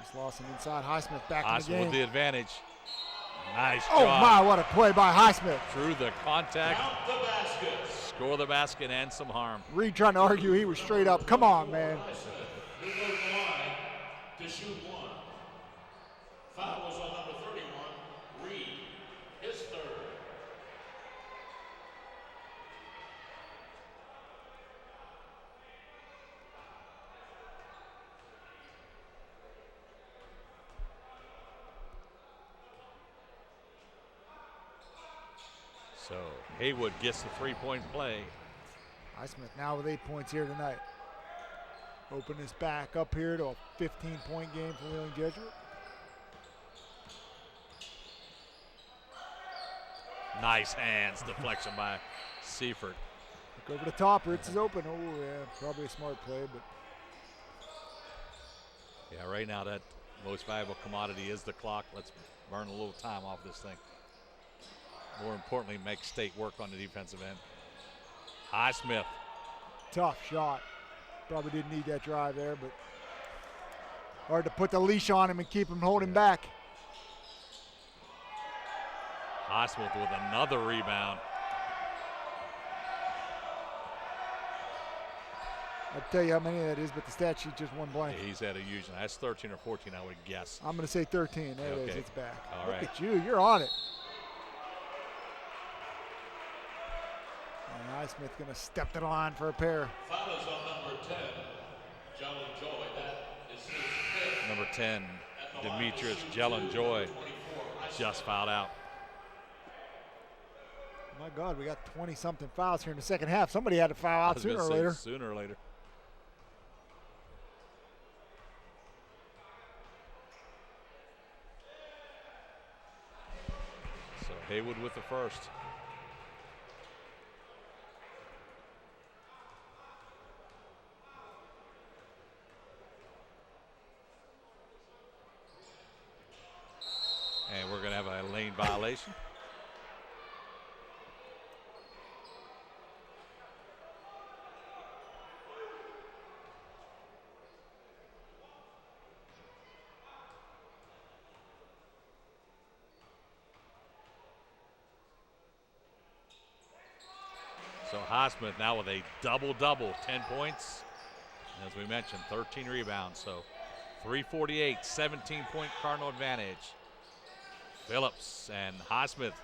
Just lost him inside. Highsmith back in the game. With the advantage. Nice job. Oh my, what a play by Highsmith. Through the contact. Score the basket and some harm. Reed trying to argue he was straight up. Come on, man. To shoot one. Foul was on number 31, Reed, his third. So Haywood gets the three-point play. Highsmith now with 8 points here tonight. Open this back up here to a 15-point game for Wheeling Jesuit. Nice hands deflection by Seifert. Look over the top. Ritz is open. Oh, yeah, probably a smart play, but. Yeah, right now that most valuable commodity is the clock. Let's burn a little time off this thing. More importantly, make State work on the defensive end. Highsmith. Tough shot. Probably didn't need that drive there, but hard to put the leash on him and keep him holding back. Highsmith with another rebound. I'll tell you how many that is, but the stat sheet just one blank. Yeah, he's at a huge one. That's 13 or 14, I would guess. I'm going to say 13. There it is. It's back. All Look right. at you. You're on it. And Highsmith going to step to the line for a pair. Foul is on number 10, Jalen Joy. That is his fifth. Number 10, Demetrius Jelen-Joy just fouled out. My God, we got 20-something fouls here in the second half. Somebody had to foul out sooner or later. Sooner or later. So Haywood with the first. And we're going to have a lane violation. So Highsmith now with a double-double, 10 points. As we mentioned, 13 rebounds. So 348, 17-point Cardinal advantage. Phillips and Highsmith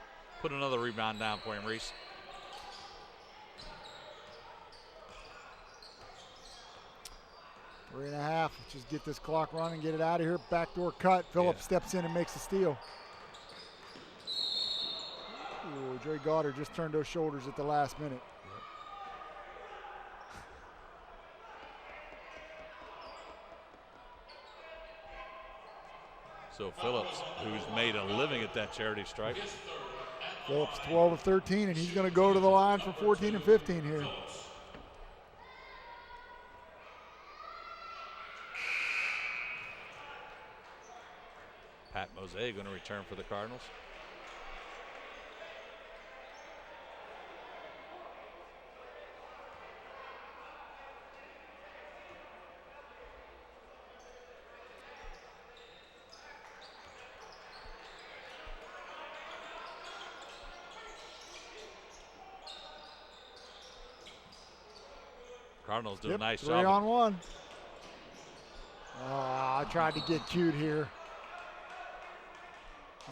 put another rebound down for him, Reese. Three and a half. Just get this clock running, get it out of here. Backdoor cut. Phillips steps in and makes the steal. Ooh, Dre Goddard just turned those shoulders at the last minute. So Phillips, who's made a living at that charity stripe. Phillips 12 of 13, and he's going to go to the line for 14 and 15 here. Pat Mosey going to return for the Cardinals. Cardinals do a nice job. 3 on 1. Oh, I tried to get cute here.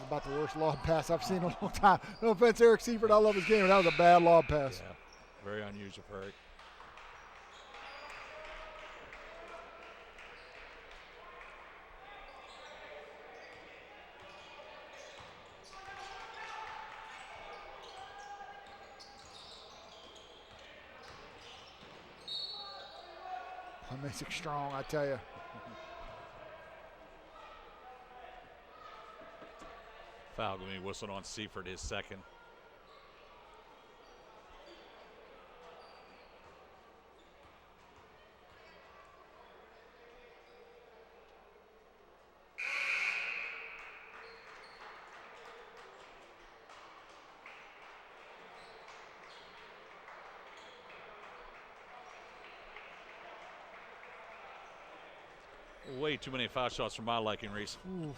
About the worst lob pass I've seen in a long time. No offense, Eric Seifert. I love his game, but that was a bad lob pass. Yeah, very unusual for Eric. That makes it strong, I tell you. Foul going to be whistled on Seifert, his second. Way too many foul shots for my liking, Reese. Oof.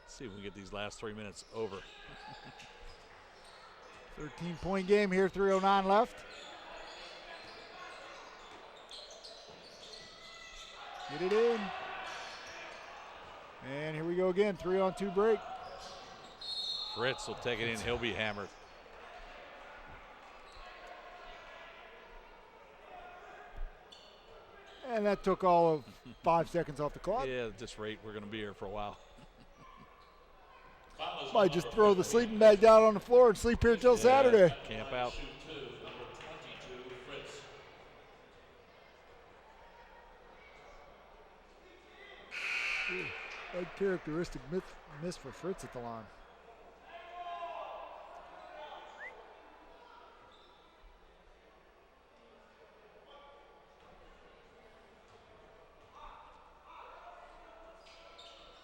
Let's see if we can get these last 3 minutes over. 13-point game here, 3:09 left. Get it in. And here we go again, 3-on-2 break. Fritz will take it in, he'll be hammered. And that took all of 5 seconds off the clock. Yeah, at this rate, we're going to be here for a while. Might just throw the sleeping bag down on the floor and sleep here till Saturday. Camp out. Uncharacteristic miss for Fritz at the line.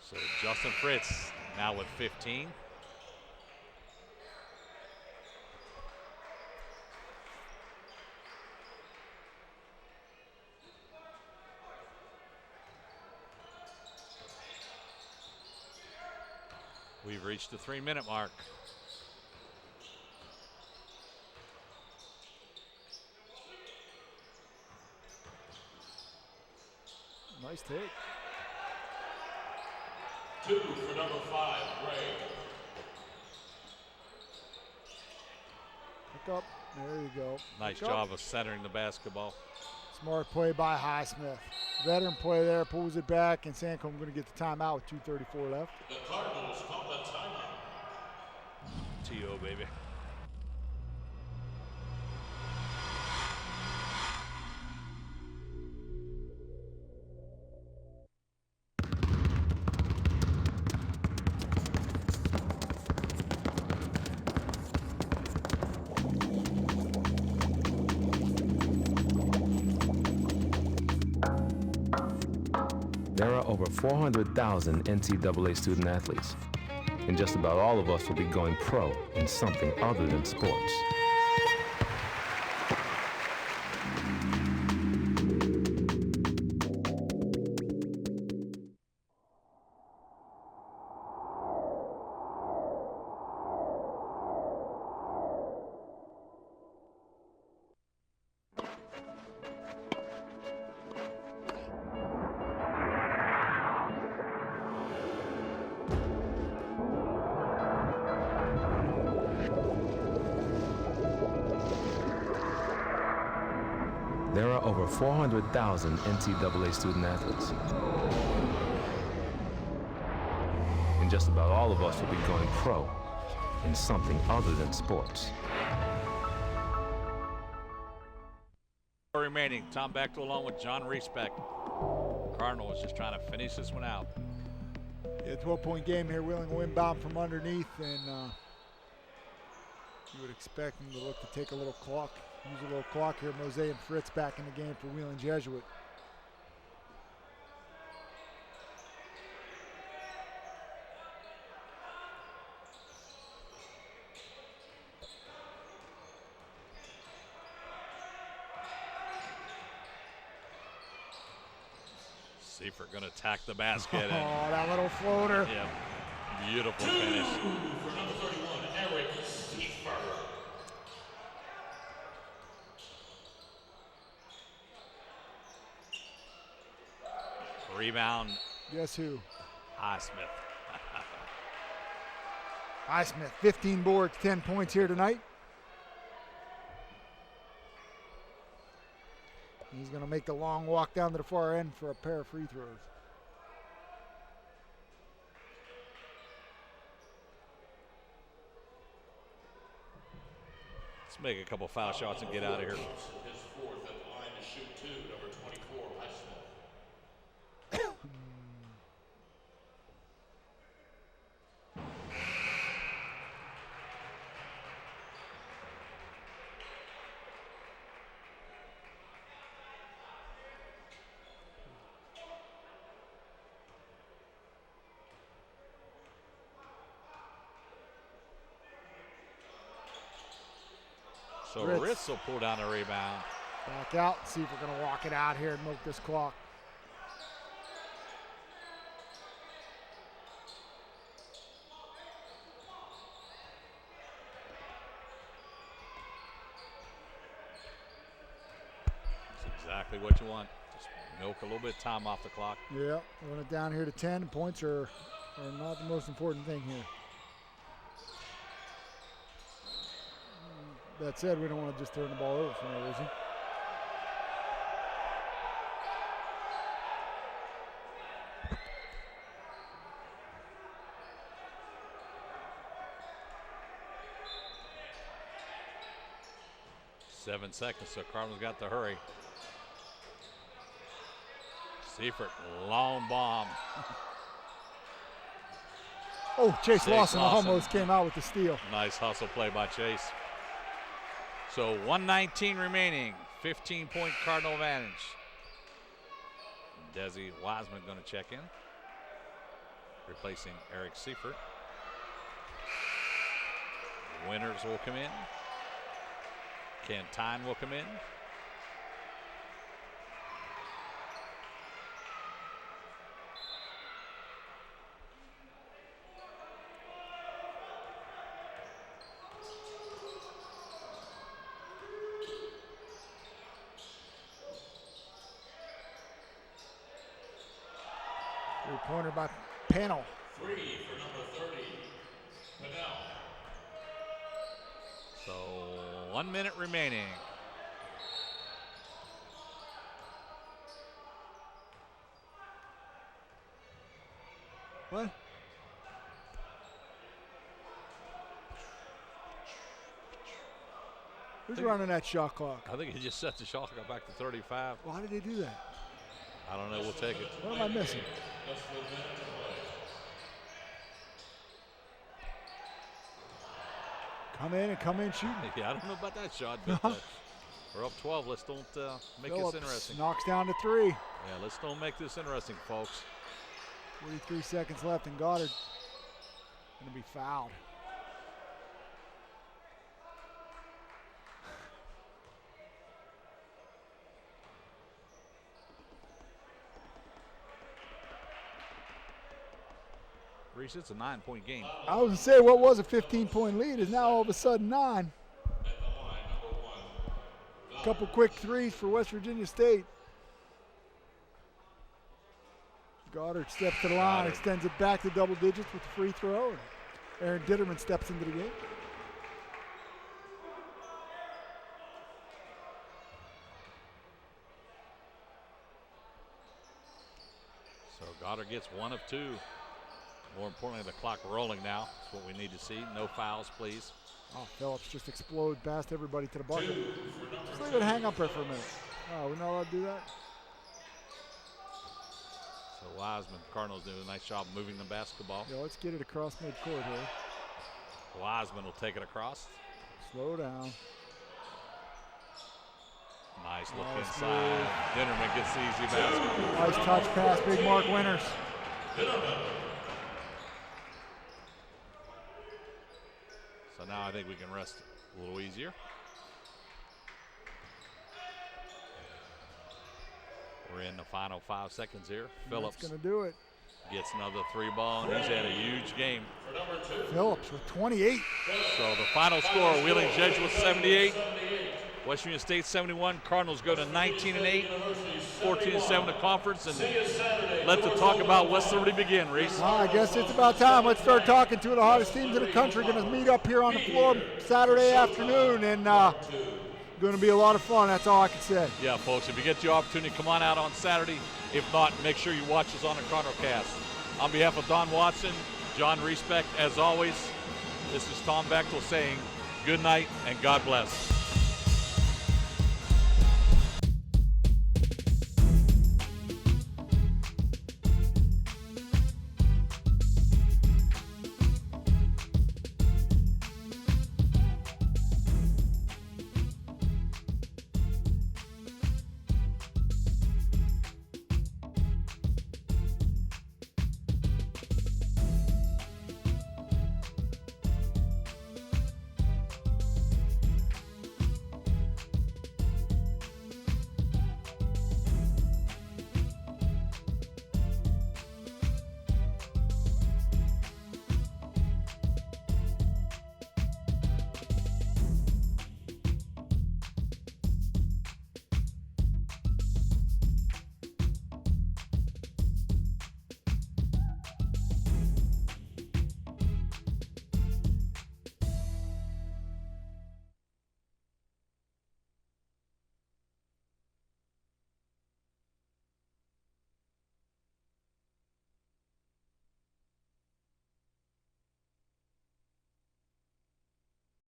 So Justin Fritz now with 15. We've reached the 3-minute mark. Nice take. 2 for number 5, Gray. Pick up. There you go. Nice job of centering the basketball. Smart play by Highsmith. Veteran play there, pulls it back, and Sancombe going to get the timeout with 2:34 left. The Cardinals call a timeout. T.O., baby. There are over 400,000 NCAA student athletes, and just about all of us will be going pro in something other than sports. There are over 400,000 NCAA student athletes. And just about all of us will be going pro in something other than sports. Remaining, Tom Bechtel along with John Reesbeck. Cardinals just trying to finish this one out. Yeah, 12-point game here. Wheeling inbound from underneath, and you would expect them to look to take a little clock. Use a little clock here. Mose and Fritz back in the game for Wheeling Jesuit. Seifert going to attack the basket. Oh, that little floater. Yeah, beautiful finish. For number 31, Eric Seifert. Rebound. Guess who? Highsmith. Highsmith, 15 boards, 10 points here tonight. He's going to make the long walk down to the far end for a pair of free throws. Let's make a couple foul shots and get out of here. His fourth at the line to shoot 2, number 24, Highsmith. So Ritz will pull down the rebound. Back out, see if we're going to walk it out here and milk this clock. That's exactly what you want. Just milk a little bit of time off the clock. Yeah, run it down here to 10. Points are not the most important thing here. That said, we don't want to just turn the ball over for no reason. Seven seconds, so Cardinals got to hurry. Seifert, long bomb. Oh, Chase Lawson almost came out with the steal. Nice hustle play by Chase. So 1:19 remaining, 15-point Cardinal advantage. Desi Wiseman going to check in, replacing Eric Seifert. Winters will come in. Ken Tyne will come in. Three-pointer by Panel. 3 for number 30, Panel. So 1 minute remaining. What? Who's running that shot clock? I think he just set the shot clock back to 35. Why did they do that? I don't know. We'll take it. What am I missing? Come in and come in shooting. Yeah, I don't know about that shot, but we're up 12. Let's don't make Phillips this interesting. Knocks down to 3. Yeah, let's don't make this interesting, folks. 43 seconds left, and Goddard going to be fouled. Reese, it's a 9-point game. I was going to say, what was a 15-point lead is now all of a sudden 9. A couple quick threes for West Virginia State. Goddard steps to the line, extends it back to double digits with the free throw. And Aaron Ditterman steps into the game. So Goddard gets 1 of 2. More importantly, the clock rolling now. That's what we need to see. No fouls, please. Oh, Phillips just explodes past everybody to the bucket. Just leave it hang up there for a minute. Oh, we're not allowed to do that? So Wiseman, Cardinals do a nice job moving the basketball. Yeah, let's get it across midcourt here. Wiseman will take it across. Slow down. Nice look inside. Ditterman gets the easy basket. Nice touch pass, big Mark Winters. So now I think we can rest a little easier. We're in the final 5 seconds here. Phillips going to do it. Gets another 3 ball, and he's had a huge game. Phillips with 28. So the final score, Wheeling Jesuit 78, West Virginia State 71. Cardinals go to 19-8, 14-7 to conference, and let the talk about West Liberty begin, Reese. I guess it's about time. Let's start talking. 2 of the hottest teams in the country going to meet up here on the floor Saturday afternoon, and going to be a lot of fun. That's all I can say. Yeah, folks, if you get the opportunity, come on out on Saturday. If not, make sure you watch us on the CardinalCast. On behalf of Don Watson, John Reesbeck, as always, this is Tom Bechtel saying good night and God bless.